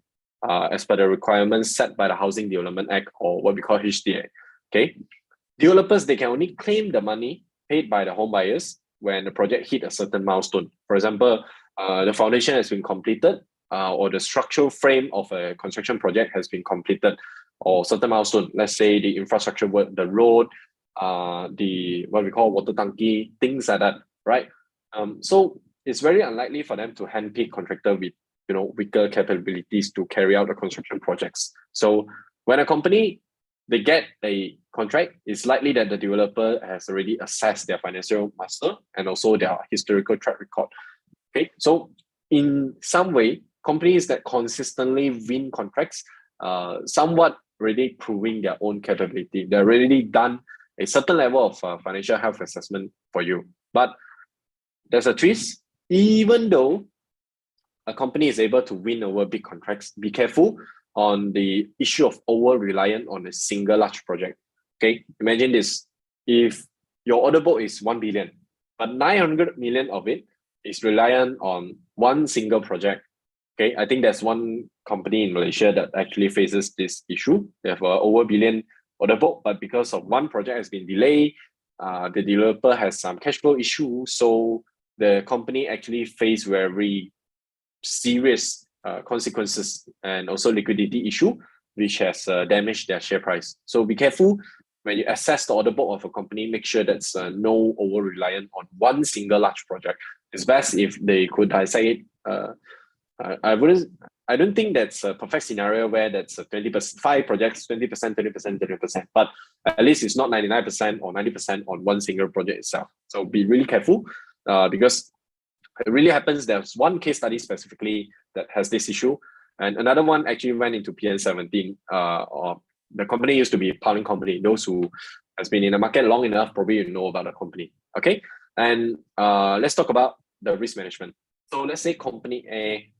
as per the requirements set by the Housing Development Act, or what we call HDA. Okay, developers, they can only claim the money paid by the home buyers when the project hit a certain milestone. For example, the foundation has been completed, or the structural frame of a construction project has been completed, or certain milestone. Let's say the infrastructure work, the road, the what we call water tanki, things like that, right? So it's very unlikely for them to handpick contractor with weaker capabilities to carry out the construction projects. So when a company they get a contract, it's likely that the developer has already assessed their financial muster and also their historical track record. Okay, so in some way, companies that consistently win contracts, somewhat already proving their own capability. They've already done a certain level of financial health assessment for you. But there's a twist. Even though a company is able to win over big contracts, be careful on the issue of over-reliant on a single large project. Okay, imagine this. If your order book is 1 billion, but 900 million of it is reliant on one single project. Okay, I think there's one company in Malaysia that actually faces this issue. They have an over billion order book, but because of one project has been delayed, the developer has some cash flow issues. So the company actually face very serious consequences and also liquidity issue, which has damaged their share price. So be careful when you assess the order book of a company. Make sure that's no over reliant on one single large project. It's best if they could dissect it. I don't think that's a perfect scenario where that's 20%, 5 projects, 20%, 20%, 20%, but at least it's not 99% or 90% on one single project itself. So be really careful because it really happens. There's one case study specifically that has this issue, and another one actually went into PN17. Or the company used to be a Pounding company. Those who has been in the market long enough probably know about the company. Okay, and let's talk about the risk management. So let's say company A,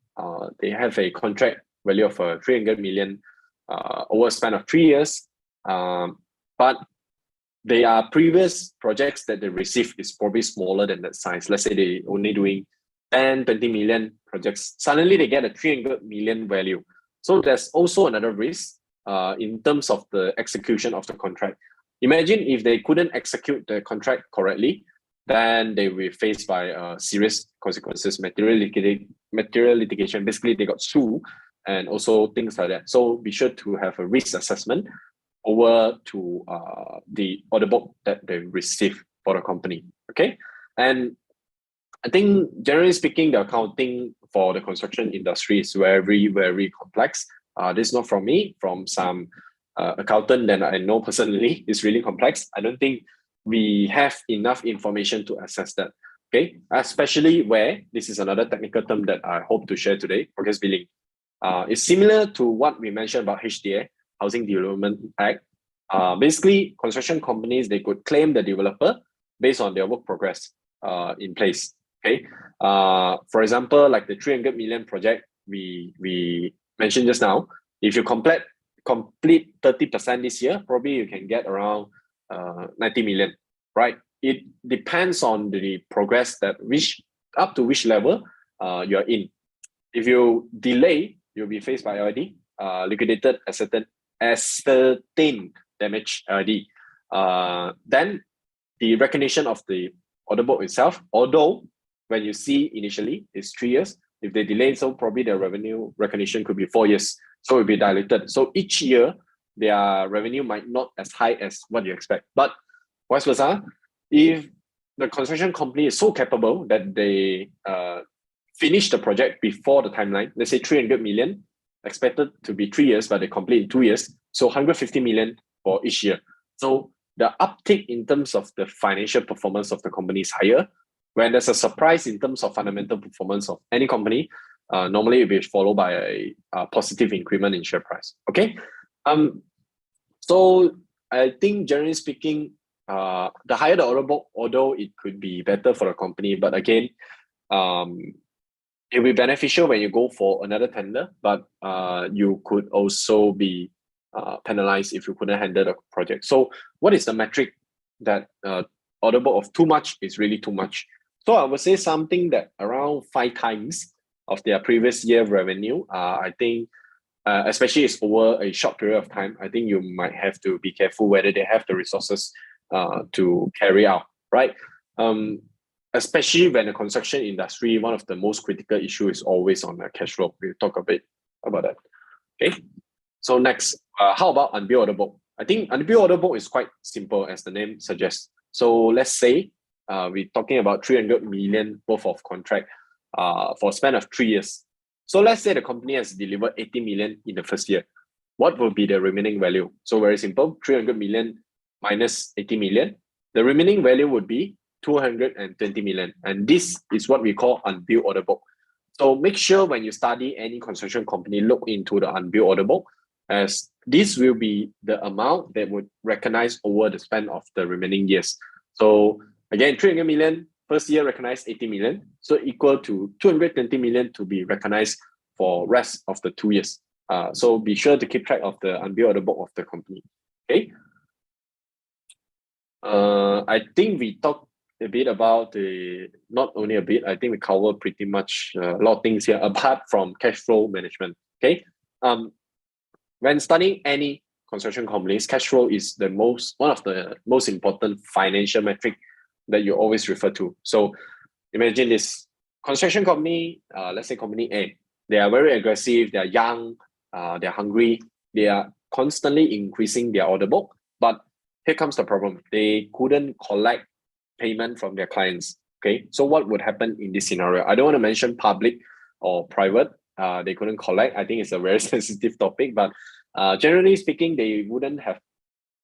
they have a contract value of 300 million over a span of 3 years, but their previous projects that they received is probably smaller than that size. Let's say they only doing 10, 20 million projects. Suddenly they get a 300 million value. So there's also another risk in terms of the execution of the contract. Imagine if they couldn't execute the contract correctly, then they will be faced by serious consequences, material litigation. Basically, they got sued and also things like that. So be sure to have a risk assessment over to the order book that they receive for the company. Okay, and I think generally speaking, the accounting for the construction industry is very, very complex. This is not from me, from some accountant that I know personally. It's really complex. I don't think we have enough information to assess that. Okay, especially where this is another technical term that I hope to share today. Progress billing. It's similar to what we mentioned about HDA, Housing Development Act. Basically, construction companies, they could claim the developer based on their work progress in place. Okay, for example, like the 300 million project we mentioned just now. If you complete 30% this year, probably you can get around 90 million, right? It depends on the progress that up to which level you're in. If you delay, you'll be faced by LID, liquidated ascertained damage LID. Then the recognition of the order book itself, although when you see initially it's 3 years, if they delay, so probably the revenue recognition could be 4 years. So it will be diluted. So each year, their revenue might not as high as what you expect. But vice versa, if the construction company is so capable that they finish the project before the timeline, let's say 300 million, expected to be 3 years, but they complete in 2 years. So 150 million for each year. So the uptick in terms of the financial performance of the company is higher. When there's a surprise in terms of fundamental performance of any company, normally it will be followed by a positive increment in share price. Okay. So I think generally speaking, the higher the order book, although it could be better for the company, but again, it will be beneficial when you go for another tender, but you could also be penalized if you couldn't handle the project. So what is the metric that order book of too much is really too much? So I would say something that around 5 times of their previous year revenue. I think, especially it's over a short period of time, I think you might have to be careful whether they have the resources to carry out, right? Especially when the construction industry, one of the most critical issues is always on the cash flow. We'll talk a bit about that. Okay. So next, how about unbilled order book? I think unbilled order book is quite simple, as the name suggests. So let's say we're talking about 300 million worth of contract for a span of 3 years. So let's say the company has delivered 80 million in the first year. What will be the remaining value? So very simple, 300 million minus 80 million. The remaining value would be 220 million. And this is what we call unbilled order book. So make sure when you study any construction company, look into the unbilled order book, as this will be the amount that would recognize over the span of the remaining years. So again, 300 million, first year recognized 80 million. So equal to 220 million to be recognized for rest of the 2 years. So be sure to keep track of the unbilled order book of the company. Okay. I think we talked a bit about not only a bit, I think we cover pretty much a lot of things here apart from cash flow management. Okay. When studying any construction companies, cash flow is one of the most important financial metric that you always refer to. So imagine this construction company, let's say company A, they are very aggressive, they are young, they're hungry, they are constantly increasing their order book. But here comes the problem. They couldn't collect payment from their clients. Okay. So what would happen in this scenario? I don't want to mention public or private. They couldn't collect. I think it's a very sensitive topic, but generally speaking, they wouldn't have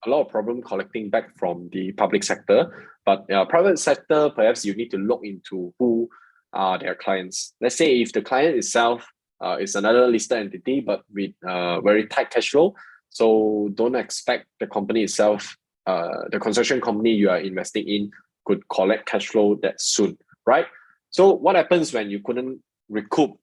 a lot of problem collecting back from the public sector. But private sector, perhaps you need to look into who are their clients. Let's say if the client itself is another listed entity, but with very tight cash flow. So don't expect the company itself, the construction company you are investing in could collect cash flow that soon, right? So what happens when you couldn't recoup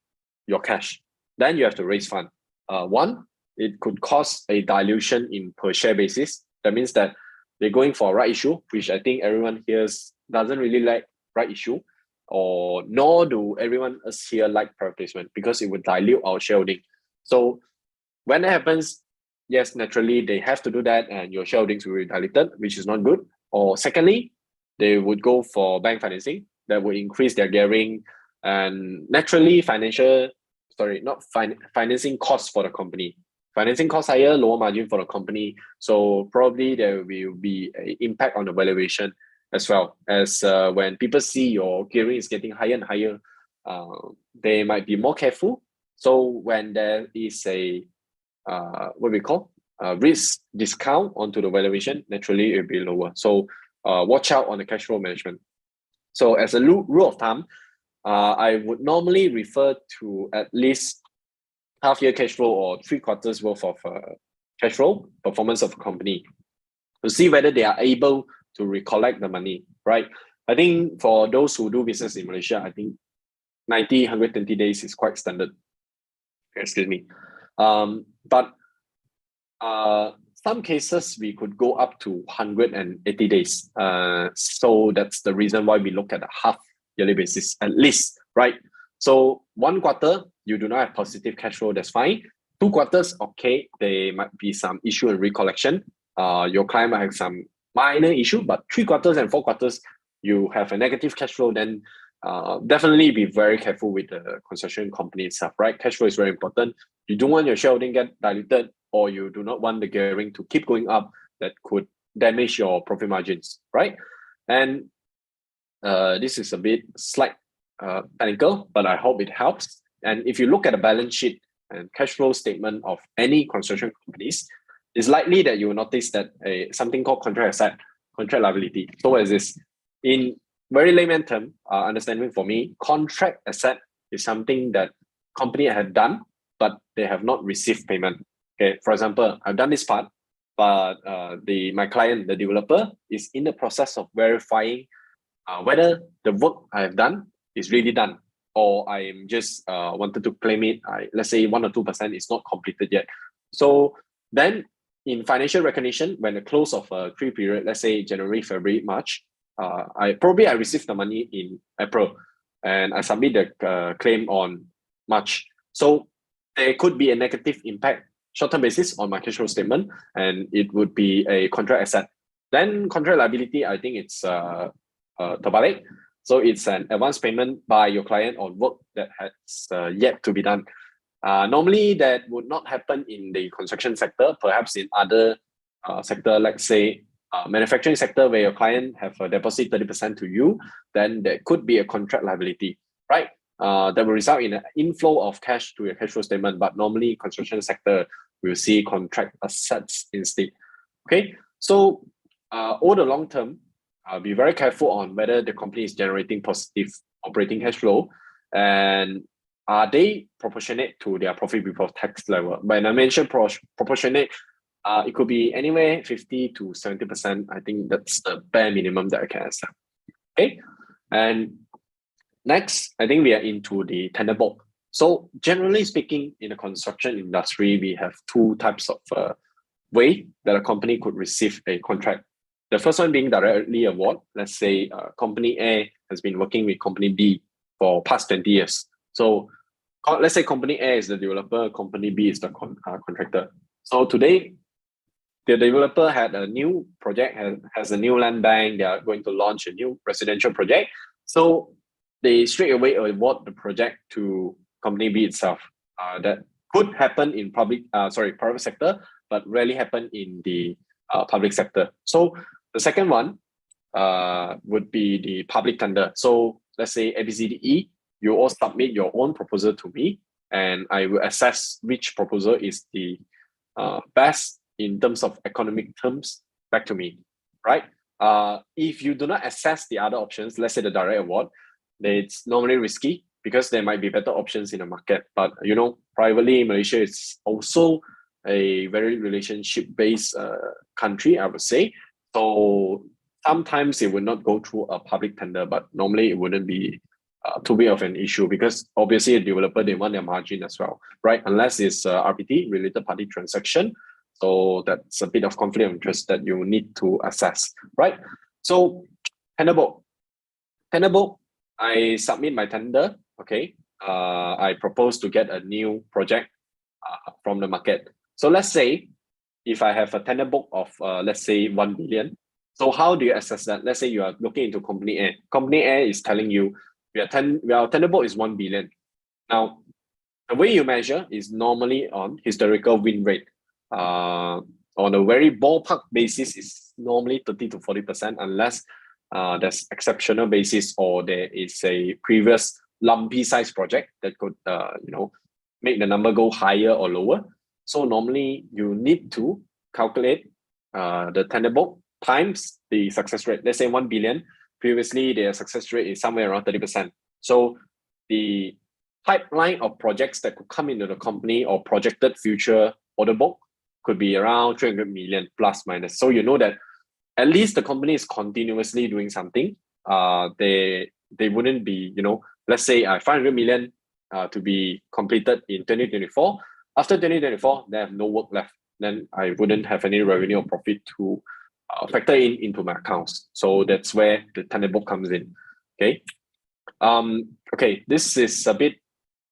your cash? Then you have to raise fund. One, it could cause a dilution in per share basis. That means that they're going for a right issue, which I think everyone here doesn't really like right issue, or nor do everyone else here like private placement, because it would dilute our shareholding. So when that happens, yes, naturally they have to do that, and your shareholdings will be diluted, which is not good. Or secondly, they would go for bank financing that would increase their gearing, and naturally financing costs for the company. Financing costs higher, lower margin for the company. So probably there will be an impact on the valuation as well, as when people see your gearing is getting higher and higher, they might be more careful. So when there is a what we call risk discount onto the valuation, naturally it will be lower. So watch out on the cash flow management. So as a rule of thumb, I would normally refer to at least half-year cash flow or 3 quarters worth of cash flow performance of a company to see whether they are able to recollect the money, right? I think for those who do business in Malaysia, I think 90, 120 days is quite standard. Excuse me. But some cases we could go up to 180 days. So that's the reason why we look at a half-yearly basis at least, right? So 1 quarter, you do not have positive cash flow, that's fine. 2 quarters, okay, there might be some issue in recollection. Your client might have some minor issue, but 3 quarters and 4 quarters, you have a negative cash flow, then definitely be very careful with the construction company itself, right? Cash flow is very important. You don't want your shareholding get diluted, or you do not want the gearing to keep going up that could damage your profit margins, right? And this is a bit slight technical, but I hope it helps. And if you look at the balance sheet and cash flow statement of any construction companies, it's likely that you will notice that something called contract asset, contract liability. So what is this? In very layman term, understanding for me, contract asset is something that company have done, but they have not received payment. Okay, for example, I've done this part, but my client, the developer, is in the process of verifying whether the work I have done is really done, or I am just wanted to claim it. Let's say 1 or 2% is not completed yet. So then in financial recognition, when the close of a 3 period, let's say January, February, March, I received the money in April, and I submit the claim on March. So there could be a negative impact short-term basis on my cash flow statement, and it would be a contract asset. Then contract liability, I think it's terbalik. So it's an advance payment by your client on work that has yet to be done. Normally, that would not happen in the construction sector, perhaps in other sector, like say manufacturing sector, where your client have a deposit 30% to you, then there could be a contract liability, right? That will result in an inflow of cash to your cash flow statement. But normally, construction sector will see contract assets instead. Okay, so over the long term, be very careful on whether the company is generating positive operating cash flow, and are they proportionate to their profit before tax level. When I mention proportionate, it could be anywhere 50 to 70%. I think that's the bare minimum that I can accept. Okay, and next, I think we are into the tender book. So generally speaking, in the construction industry, we have two types of way that a company could receive a contract. The first one being directly award. Let's say company A has been working with company B for past 20 years. So let's say company A is the developer, company B is the contractor. So today, the developer had a new project, has a new land bank. They are going to launch a new residential project. So they straight away award the project to company B itself. That could happen in private sector, but rarely happen in the public sector. So the second one would be the public tender. So let's say ABCDE, you all submit your own proposal to me, and I will assess which proposal is the best in terms of economic terms back to me, right? If you do not assess the other options, let's say the direct award, it's normally risky because there might be better options in the market. But privately, Malaysia is also a very relationship-based country, I would say. So sometimes it would not go through a public tender, but normally it wouldn't be too big of an issue, because obviously a developer, they want their margin as well, right? Unless it's RPT, related party transaction. So that's a bit of conflict of interest that you need to assess, right? So tender book. I submit my tender, okay? I propose to get a new project from the market. So let's say if I have a tender book of, let's say 1 billion. So how do you assess that? Let's say you are looking into company A. Company A is telling you, our tender book is 1 billion. Now, the way you measure is normally on historical win rate. On a very ballpark basis, is normally 30 to 40%, unless there's exceptional basis or there is a previous lumpy size project that could make the number go higher or lower. So normally you need to calculate the tender book times the success rate. Let's say 1 billion, previously their success rate is somewhere around 30%. So the pipeline of projects that could come into the company or projected future order book could be around 300 million plus minus. So you know that at least the company is continuously doing something. They wouldn't be, let's say 500 million to be completed in 2024. After 2024, they have no work left. Then I wouldn't have any revenue or profit to factor into my accounts. So that's where the tender book comes in. Okay. Okay, this is a bit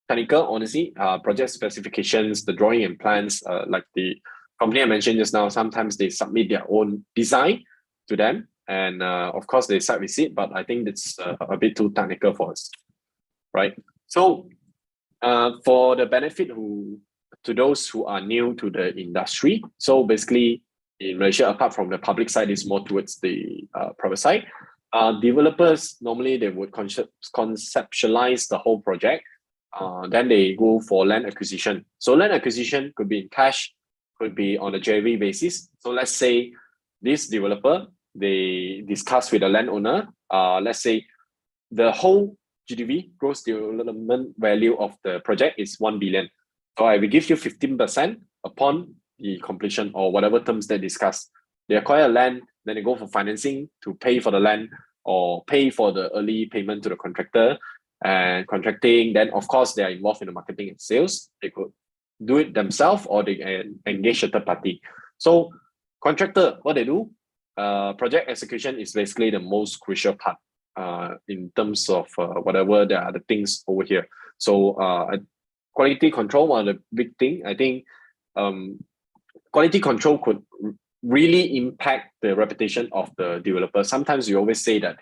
technical, honestly. Project specifications, the drawing and plans, like the company I mentioned just now, sometimes they submit their own design to them. And of course, they site visit, but I think it's a bit too technical for us, right? So for the benefit to those who are new to the industry, so basically in Malaysia, apart from the public side, is more towards the private side. Developers, normally they would conceptualize the whole project. Then they go for land acquisition. So land acquisition could be in cash, could be on a JV basis. So let's say this developer, they discuss with the landowner, let's say the whole GDV, gross development value of the project is 1 billion. So I will give you 15% upon the completion or whatever terms they discuss. They acquire land, then they go for financing to pay for the land or pay for the early payment to the contractor and contracting. Then of course they are involved in the marketing and sales. They could do it themselves or they can engage a third party. So contractor, what they do, project execution is basically the most crucial part in terms of whatever there are the things over here. So quality control, one of the big thing, I think quality control could really impact the reputation of the developer. Sometimes you always say that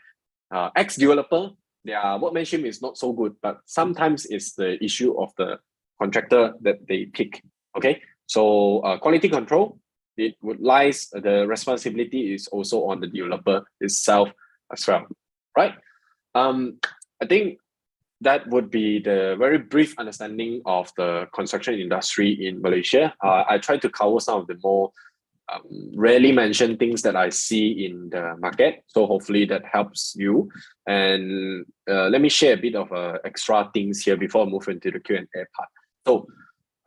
ex-developer, their workmanship is not so good, but sometimes it's the issue of the contractor that they pick. Okay, so quality control, it would lies the responsibility is also on the developer itself as well, right? I think that would be the very brief understanding of the construction industry in Malaysia. I try to cover some of the more rarely mentioned things that I see in the market. So hopefully that helps you. And let me share a bit of extra things here before I move into the Q&A part. So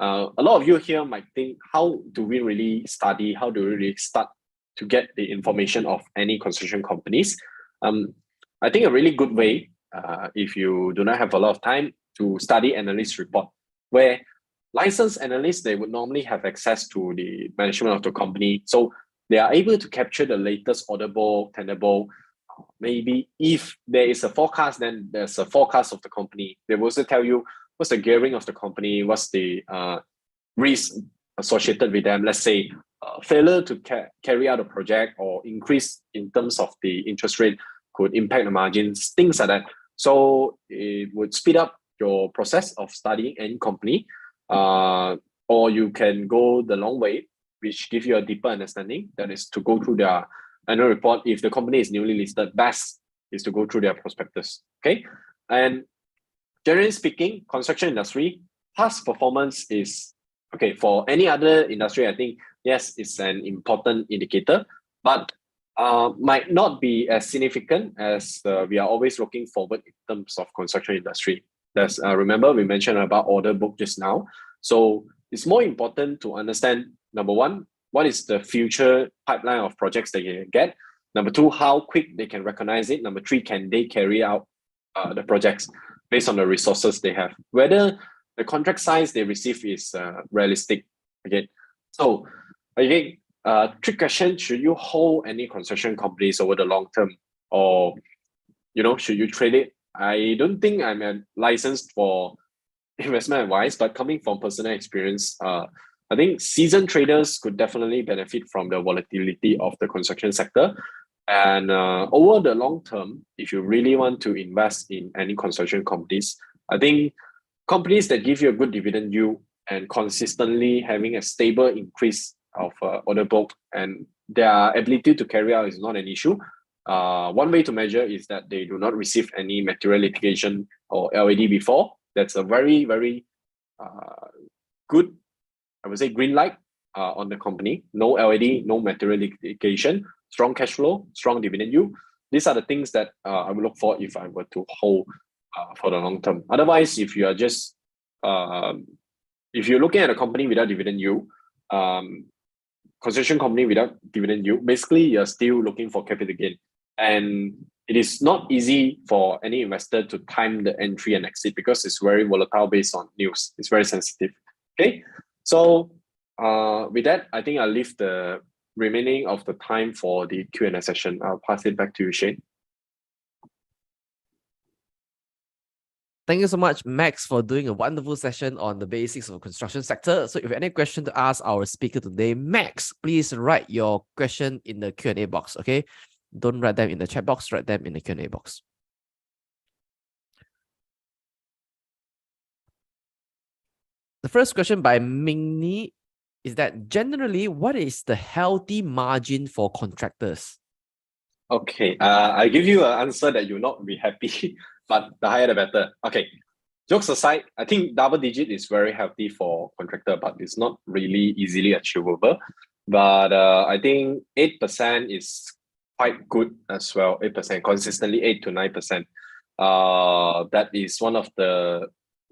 a lot of you here might think, how do we really study? How do we really start to get the information of any construction companies? I think a really good way, if you do not have a lot of time, to study analyst report, where licensed analysts, they would normally have access to the management of the company. So they are able to capture the latest order book, tender book. Maybe if there is a forecast, then there's a forecast of the company. They will also tell you what's the gearing of the company, what's the risk associated with them. Let's say failure to carry out a project or increase in terms of the interest rate could impact the margins, things like that. So it would speed up your process of studying any company, or you can go the long way, which give you a deeper understanding. That is to go through their annual report. If the company is newly listed, best is to go through their prospectus. Okay, and generally speaking, construction industry past performance is okay. For any other industry, I think yes, it's an important indicator, but might not be as significant as we are always looking forward in terms of construction industry. There's remember we mentioned about order book just now. So it's more important to understand, number one, what is the future pipeline of projects that you get? Number two, how quick they can recognize it. Number three, can they carry out the projects based on the resources they have? Whether the contract size they receive is realistic. Again, so again, trick question: should you hold any construction companies over the long term, or should you trade it? I don't think I'm licensed for investment advice, but coming from personal experience, I think seasoned traders could definitely benefit from the volatility of the construction sector. And over the long term, if you really want to invest in any construction companies, I think companies that give you a good dividend yield and consistently having a stable increase of order book and their ability to carry out is not an issue. One way to measure is that they do not receive any material litigation or LAD before. That's a very, very good, I would say, green light on the company. No LAD, no material litigation, strong cash flow, strong dividend yield. These are the things that I would look for if I were to hold for the long term. Otherwise, if you are just, if you're looking at a company without dividend yield, construction company without dividend yield, basically you're still looking for capital gain. And it is not easy for any investor to time the entry and exit because it's very volatile based on news. It's very sensitive. Okay, so with that, I think I'll leave the remaining of the time for the Q&A session. I'll pass it back to you, Shane. Thank you so much, Max, for doing a wonderful session on the basics of the construction sector. So if you have any question to ask our speaker today, Max, please write your question in the Q&A box, okay? Don't write them in the chat box, write them in the Q&A box. The first question by Mingni is that generally, what is the healthy margin for contractors? Okay, I give you an answer that you'll not be happy, but the higher the better. Okay, jokes aside, I think double digit is very healthy for contractor, but it's not really easily achievable. But I think 8% is quite good as well. 8% consistently, 8 to 9%. That is one of the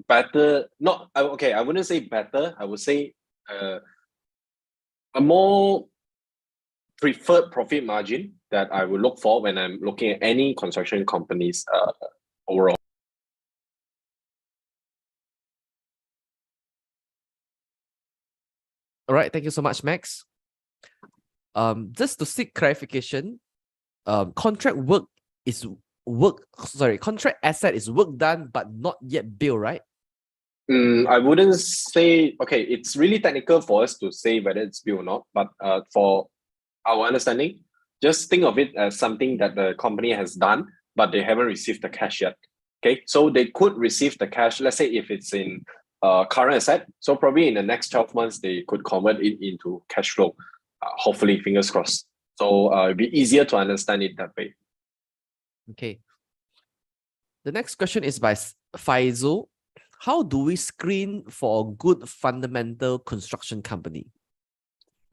better. Not okay. I wouldn't say better. I would say a more preferred profit margin that I would look for when I'm looking at any construction companies overall. All right, thank you so much, Max. Just to seek clarification, contract asset is work done but not yet built, right? I wouldn't say, okay, it's really technical for us to say whether it's built or not, but for our understanding, just think of it as something that the company has done, but they haven't received the cash yet. Okay, so they could receive the cash, let's say if it's in current asset, so probably in the next 12 months, they could convert it into cash flow, hopefully, fingers crossed. So it'd be easier to understand it that way. Okay. The next question is by Faisal. How do we screen for a good fundamental construction company?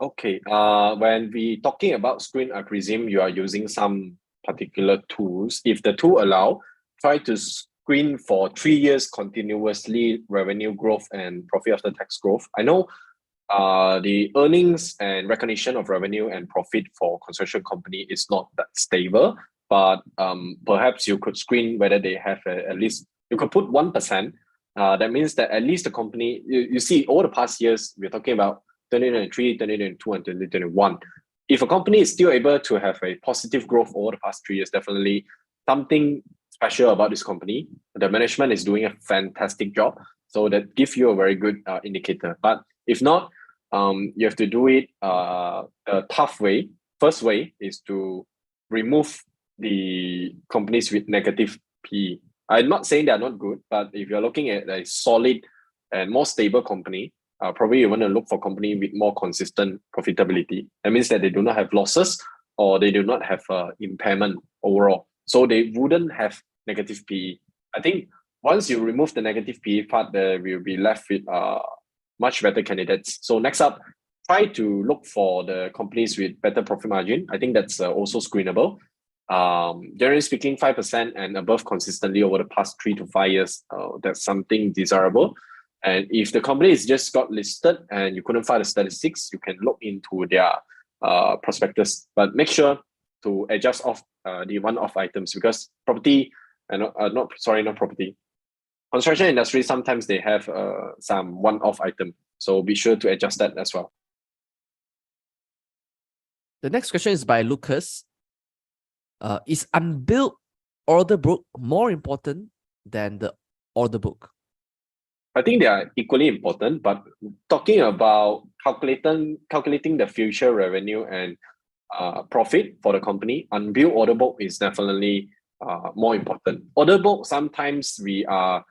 Okay, when we talking about screen, I presume you are using some particular tools. If the tool allow, try to screen for 3 years continuously revenue growth and profit after tax growth. I know the earnings and recognition of revenue and profit for construction company is not that stable, but perhaps you could screen whether they have at least, you could put 1%. That means that at least the company, you see over the past years, we're talking about 2023, 2022, and 2021. If a company is still able to have a positive growth over the past 3 years, definitely something special about this company. The management is doing a fantastic job. So that gives you a very good indicator. But if not, you have to do it a tough way. First way is to remove the companies with negative PE. I'm not saying they're not good, but if you're looking at a solid and more stable company, probably you want to look for company with more consistent profitability. That means that they do not have losses or they do not have impairment overall. So they wouldn't have negative PE. I think once you remove the negative PE part, we'll be left with much better candidates. So next up, try to look for the companies with better profit margin. I think that's also screenable. Generally speaking, 5% and above consistently over the past 3 to 5 years, that's something desirable. And if the company is just got listed and you couldn't find the statistics, you can look into their prospectus. But make sure to adjust off the one-off items, because property and not property. Construction industry, sometimes they have some one-off item. So be sure to adjust that as well. The next question is by Lucas. Is unbilled order book more important than the order book? I think they are equally important, but talking about calculating the future revenue and profit for the company, unbilled order book is definitely more important. Order book, sometimes we are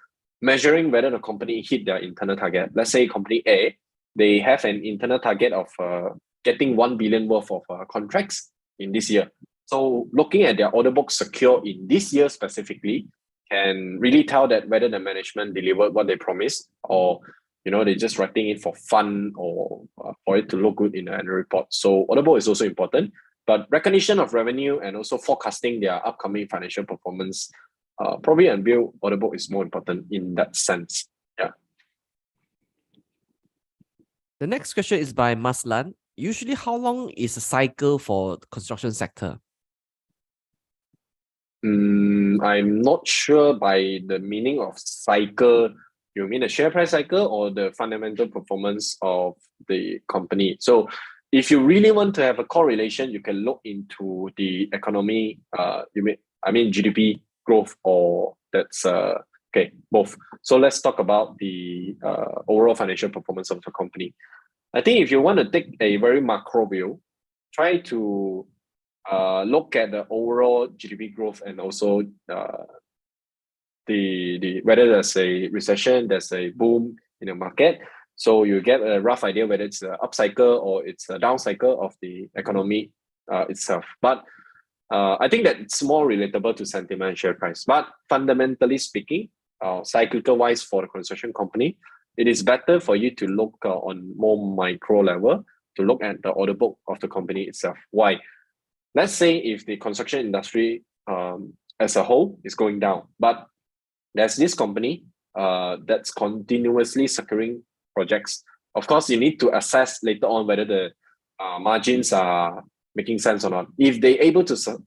measuring whether the company hit their internal target. Let's say company A, they have an internal target of getting 1 billion worth of contracts in this year. So looking at their order book secure in this year specifically can really tell that whether the management delivered what they promised, or they're just writing it for fun or for it to look good in the annual report. So order book is also important, but recognition of revenue and also forecasting their upcoming financial performance, probably unbilled order book is more important in that sense. Yeah. The next question is by Maslan. Usually, how long is a cycle for the construction sector? I'm not sure by the meaning of cycle. You mean the share price cycle or the fundamental performance of the company? So if you really want to have a correlation, you can look into the economy, GDP growth, or that's both. So let's talk about the overall financial performance of the company. I think if you want to take a very macro view, try to look at the overall GDP growth and also the whether there's a recession, there's a boom in the market. So you get a rough idea whether it's an upcycle or it's a down cycle of the economy itself. But I think that it's more relatable to sentiment and share price. But fundamentally speaking, cyclical wise for the construction company, it is better for you to look on more micro level to look at the order book of the company itself. Why? Let's say if the construction industry as a whole is going down, but there's this company that's continuously securing projects. Of course, you need to assess later on whether the margins are making sense or not. If they're able to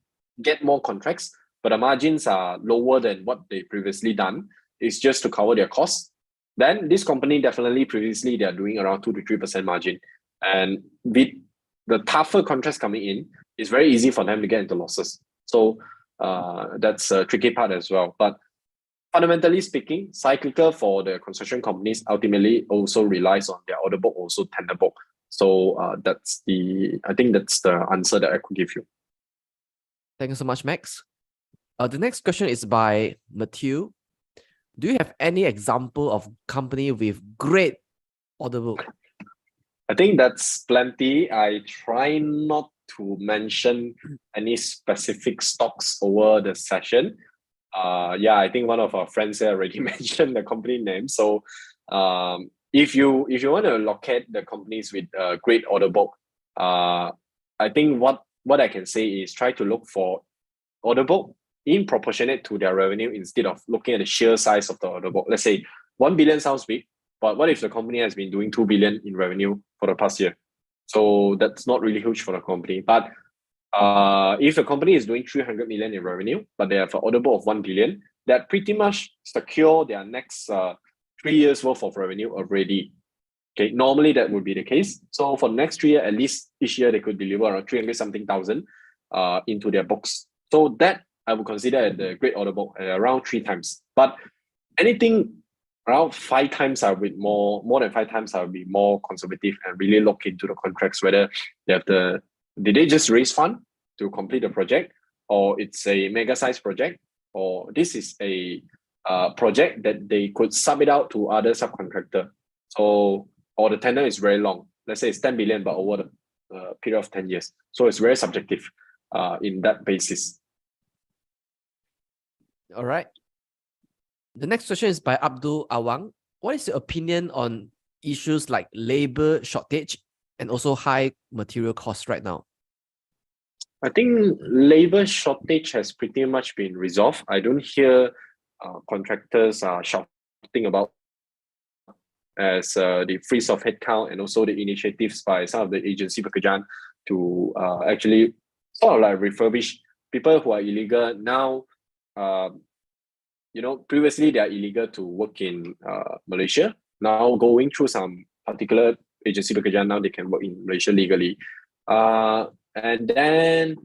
get more contracts, but the margins are lower than what they previously done, it's just to cover their costs, then this company definitely previously they're doing around 2 to 3% margin. And with the tougher contracts coming in, it's very easy for them to get into losses. So that's a tricky part as well. But fundamentally speaking, cyclical for the construction companies ultimately also relies on their order book, also tender book. So I think that's the answer that I could give you. Thank you so much, Max. The next question is by Matthew. Do you have any example of company with great order book? I think that's plenty. I try not to mention any specific stocks over the session. I think one of our friends here already mentioned the company name. So if you want to locate the companies with a great order book, I think what I can say is try to look for order book in proportionate to their revenue instead of looking at the sheer size of the order book. Let's say 1 billion sounds big, but what if the company has been doing 2 billion in revenue for the past year? So that's not really huge for the company. But if a company is doing 300 million in revenue, but they have an order book of 1 billion, that pretty much secure their next 3 years worth of revenue already. Okay, normally that would be the case. So for the next 3 years, at least each year they could deliver around 300 something thousand into their books. So that I would consider the great order book around 3 times. But anything around 5 times, I would more than 5 times, I would be more conservative and really look into the contracts whether they have did they just raise fund to complete the project, or it's a mega size project, or this is a project that they could sub it out to other subcontractor. So, or the tenure is very long. Let's say it's 10 billion, but over the period of 10 years. So it's very subjective in that basis. All right. The next question is by Abdul Awang. What is your opinion on issues like labor shortage and also high material costs right now? I think labor shortage has pretty much been resolved. I don't hear contractors shouting about as the freeze of headcount and also the initiatives by some of the agency pekerjaan to actually sort of like refurbish people who are illegal now. Previously they are illegal to work in Malaysia. Now going through some particular agency pekerjaan, now they can work in Malaysia legally. And then,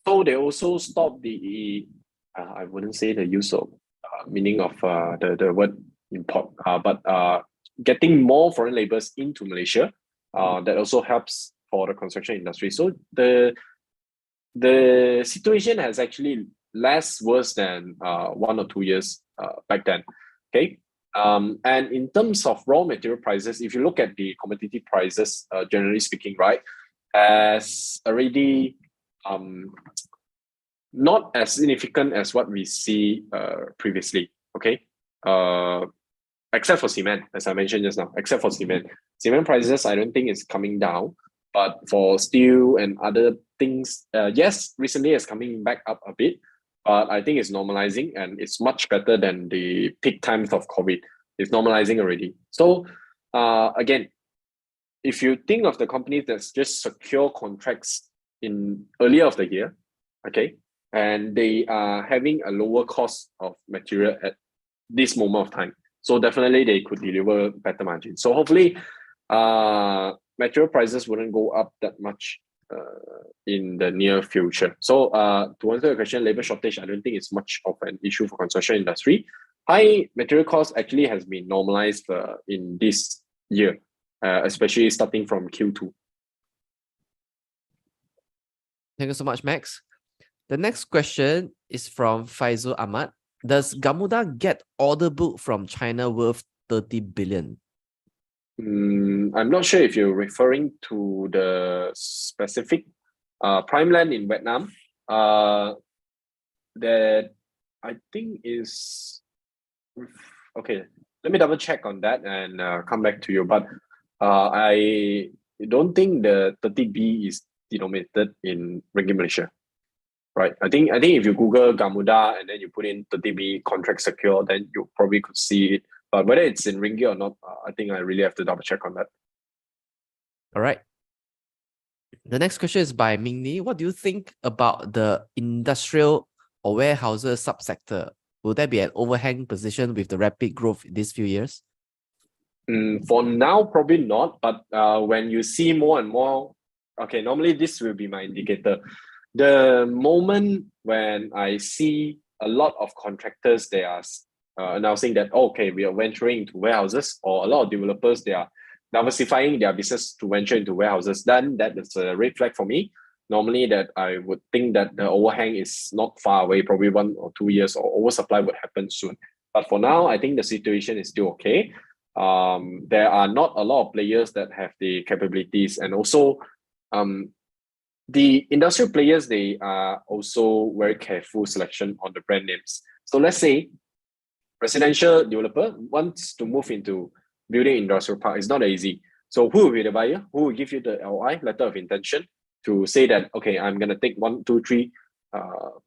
so they also stopped the, I wouldn't say the use of meaning of the word import, but getting more foreign laborers into Malaysia, that also helps for the construction industry. So the situation has actually less worse than 1 or 2 years back then. Okay. And in terms of raw material prices, if you look at the commodity prices, generally speaking, right, as already not as significant as what we see previously. Okay. Except for cement, as I mentioned just now, except for cement. Cement prices, I don't think is coming down. But for steel and other things, yes, recently it's coming back up a bit. But I think it's normalizing and it's much better than the peak times of COVID. It's normalizing already. So again, if you think of the companies that's just secure contracts in earlier of the year, okay, and they are having a lower cost of material at this moment of time, so definitely they could deliver better margins. So hopefully, material prices wouldn't go up that much in the near future. So to answer your question, labor shortage, I don't think it's much of an issue for construction industry. High material costs actually has been normalized in this year, especially starting from Q2. Thank you so much, Max. The next question is from Faisal Ahmad. Does Gamuda get order book from China worth 30 billion? I'm not sure if you're referring to the specific prime land in Vietnam. That I think is okay. Let me double check on that and come back to you. But I don't think the 30B is denominated in Ringgit Malaysia. Right. I think if you Google Gamuda and then you put in 30B contract secure, then you probably could see it. But whether it's in Ringgit or not, I think I really have to double check on that. All right. The next question is by Mingni. What do you think about the industrial or warehouses subsector? Will there be an overhang position with the rapid growth in these few years? For now, probably not. But when you see more and more, okay, normally this will be my indicator. The moment when I see a lot of contractors, they are announcing that, okay, we are venturing into warehouses, or a lot of developers, they are diversifying their business to venture into warehouses, then that is a red flag for me. Normally that I would think that the overhang is not far away, probably 1 or 2 years, or oversupply would happen soon. But for now, I think the situation is still okay. There are not a lot of players that have the capabilities, and also the industrial players, they are also very careful selection on the brand names. So let's say residential developer wants to move into building industrial park. It's not easy. So who will be the buyer? Who will give you the LI, letter of intention, to say that, okay, I'm going to take 1, 2, 3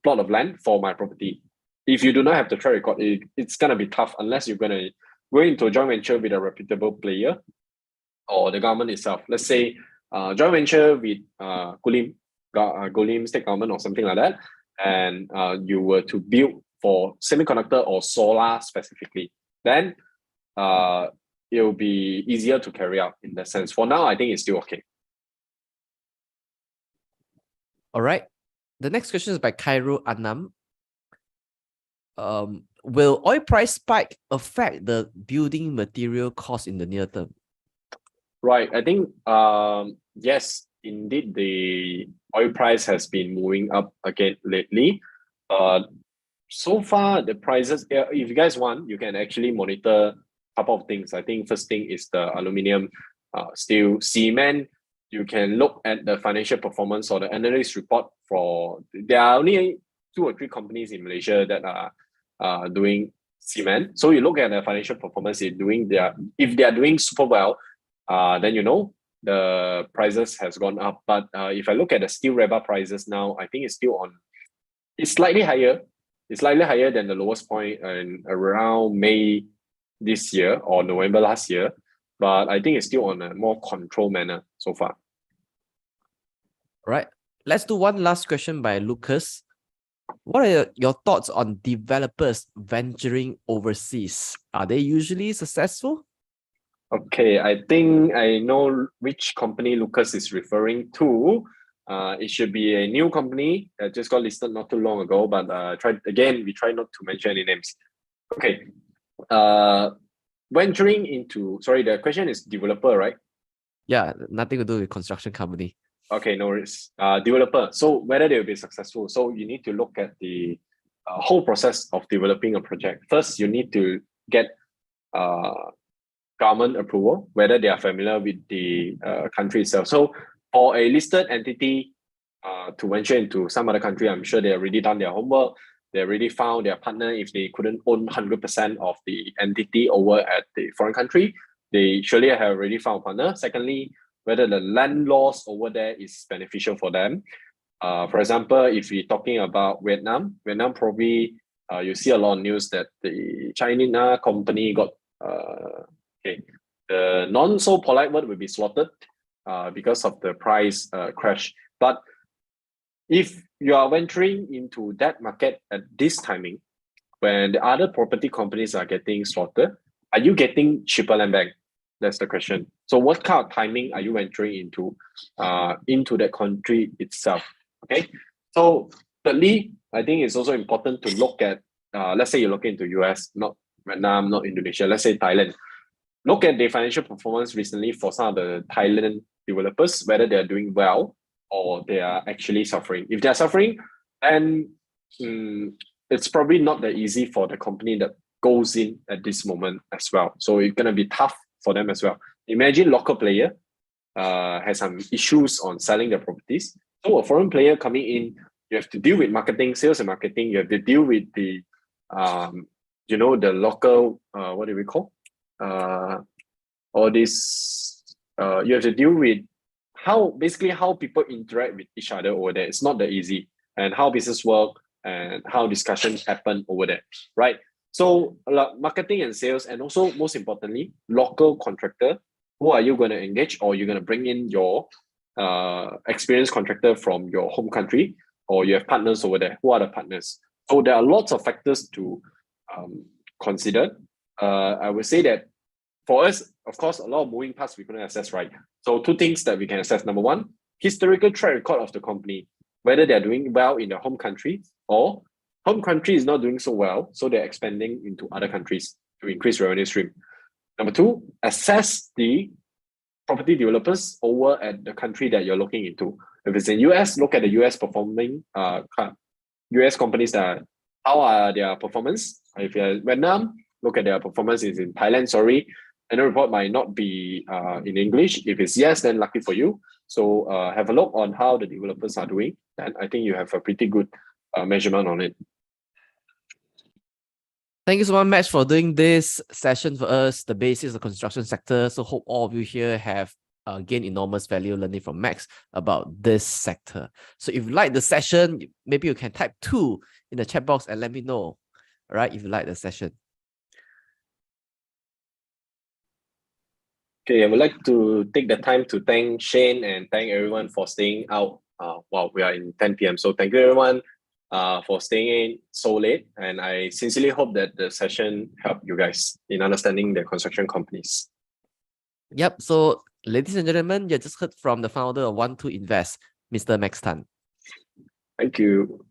plot of land for my property? If you do not have the track record, it's going to be tough unless you're going to go into a joint venture with a reputable player or the government itself. Let's say joint venture with Gulim state government or something like that, and you were to build for semiconductor or solar specifically, then it will be easier to carry out in that sense. For now, I think it's still okay. All right. The next question is by Cairo Anam. Will oil price spike affect the building material cost in the near term? Right. I think yes, indeed, the oil price has been moving up again lately. So far, the prices, if you guys want, you can actually monitor a couple of things. I think first thing is the aluminium, steel, cement. You can look at the financial performance or the analyst report there are only 2 or 3 companies in Malaysia that are doing cement. So you look at the financial performance, if they are doing super well, then the prices has gone up. But if I look at the steel rebar prices now, I think it's slightly higher. It's slightly higher than the lowest point in around May this year or November last year. But I think it's still on a more controlled manner so far. All right. Let's do one last question by Lucas. What are your thoughts on developers venturing overseas? Are they usually successful? Okay, I think I know which company Lucas is referring to. It should be a new company that just got listed not too long ago, but we try not to mention any names. Okay. Venturing into, sorry, the question is developer, right? Yeah, nothing to do with construction company. Okay, no worries. Developer. So whether they will be successful. So you need to look at the whole process of developing a project. First, you need to get government approval, whether they are familiar with the country itself. So for a listed entity to venture into some other country, I'm sure they already done their homework. They already found their partner. If they couldn't own 100% of the entity over at the foreign country, they surely have already found a partner. Secondly, whether the land laws over there is beneficial for them. For example, if we're talking about Vietnam probably you see a lot of news that the China company got the non so polite word will be slaughtered because of the price crash. But if you are venturing into that market at this timing, when the other property companies are getting slaughtered, are you getting cheaper land bank? That's the question. So what kind of timing are you venturing into that country itself? Okay. So thirdly, I think it's also important to look at, let's say you're looking into US, not Vietnam, not Indonesia, let's say Thailand. Look at the financial performance recently for some of the Thailand developers, whether they're doing well. or they are actually suffering. If they are suffering, then it's probably not that easy for the company that goes in at this moment as well. So it's gonna be tough for them as well. Imagine local player has some issues on selling their properties. So a foreign player coming in, you have to deal with marketing, sales and marketing. You have to deal with the the local what do we call all this. You have to deal with how people interact with each other over there. It's not that easy, and how business work and how discussions happen over there, right? So marketing and sales, and also most importantly, local contractor. Who are you going to engage, or you're going to bring in your experienced contractor from your home country, or you have partners over there? Who are the partners? So there are lots of factors to consider. I would say that for us, of course, a lot of moving parts we can assess, right? So two things that we can assess. Number one, historical track record of the company, whether they're doing well in their home country or home country is not doing so well, so they're expanding into other countries to increase revenue stream. Number two, assess the property developers over at the country that you're looking into. If it's in US, look at the US performing US companies how are their performance. If you're in Vietnam, look at their performance is in Thailand, sorry. And the report might not be in English. If it's yes, then lucky for you. So have a look on how the developers are doing. And I think you have a pretty good measurement on it. Thank you so much, Max, for doing this session for us, the basics of the construction sector. So hope all of you here have gained enormous value learning from Max about this sector. So if you like the session, maybe you can type 2 in the chat box and let me know, all right, if you like the session. Okay, I would like to take the time to thank Shane and thank everyone for staying out while we are in 10 p.m. So thank you everyone for staying in so late. And I sincerely hope that the session helped you guys in understanding the construction companies. Yep. So ladies and gentlemen, you just heard from the founder of 12 Invest, Mr. Max Tan. Thank you.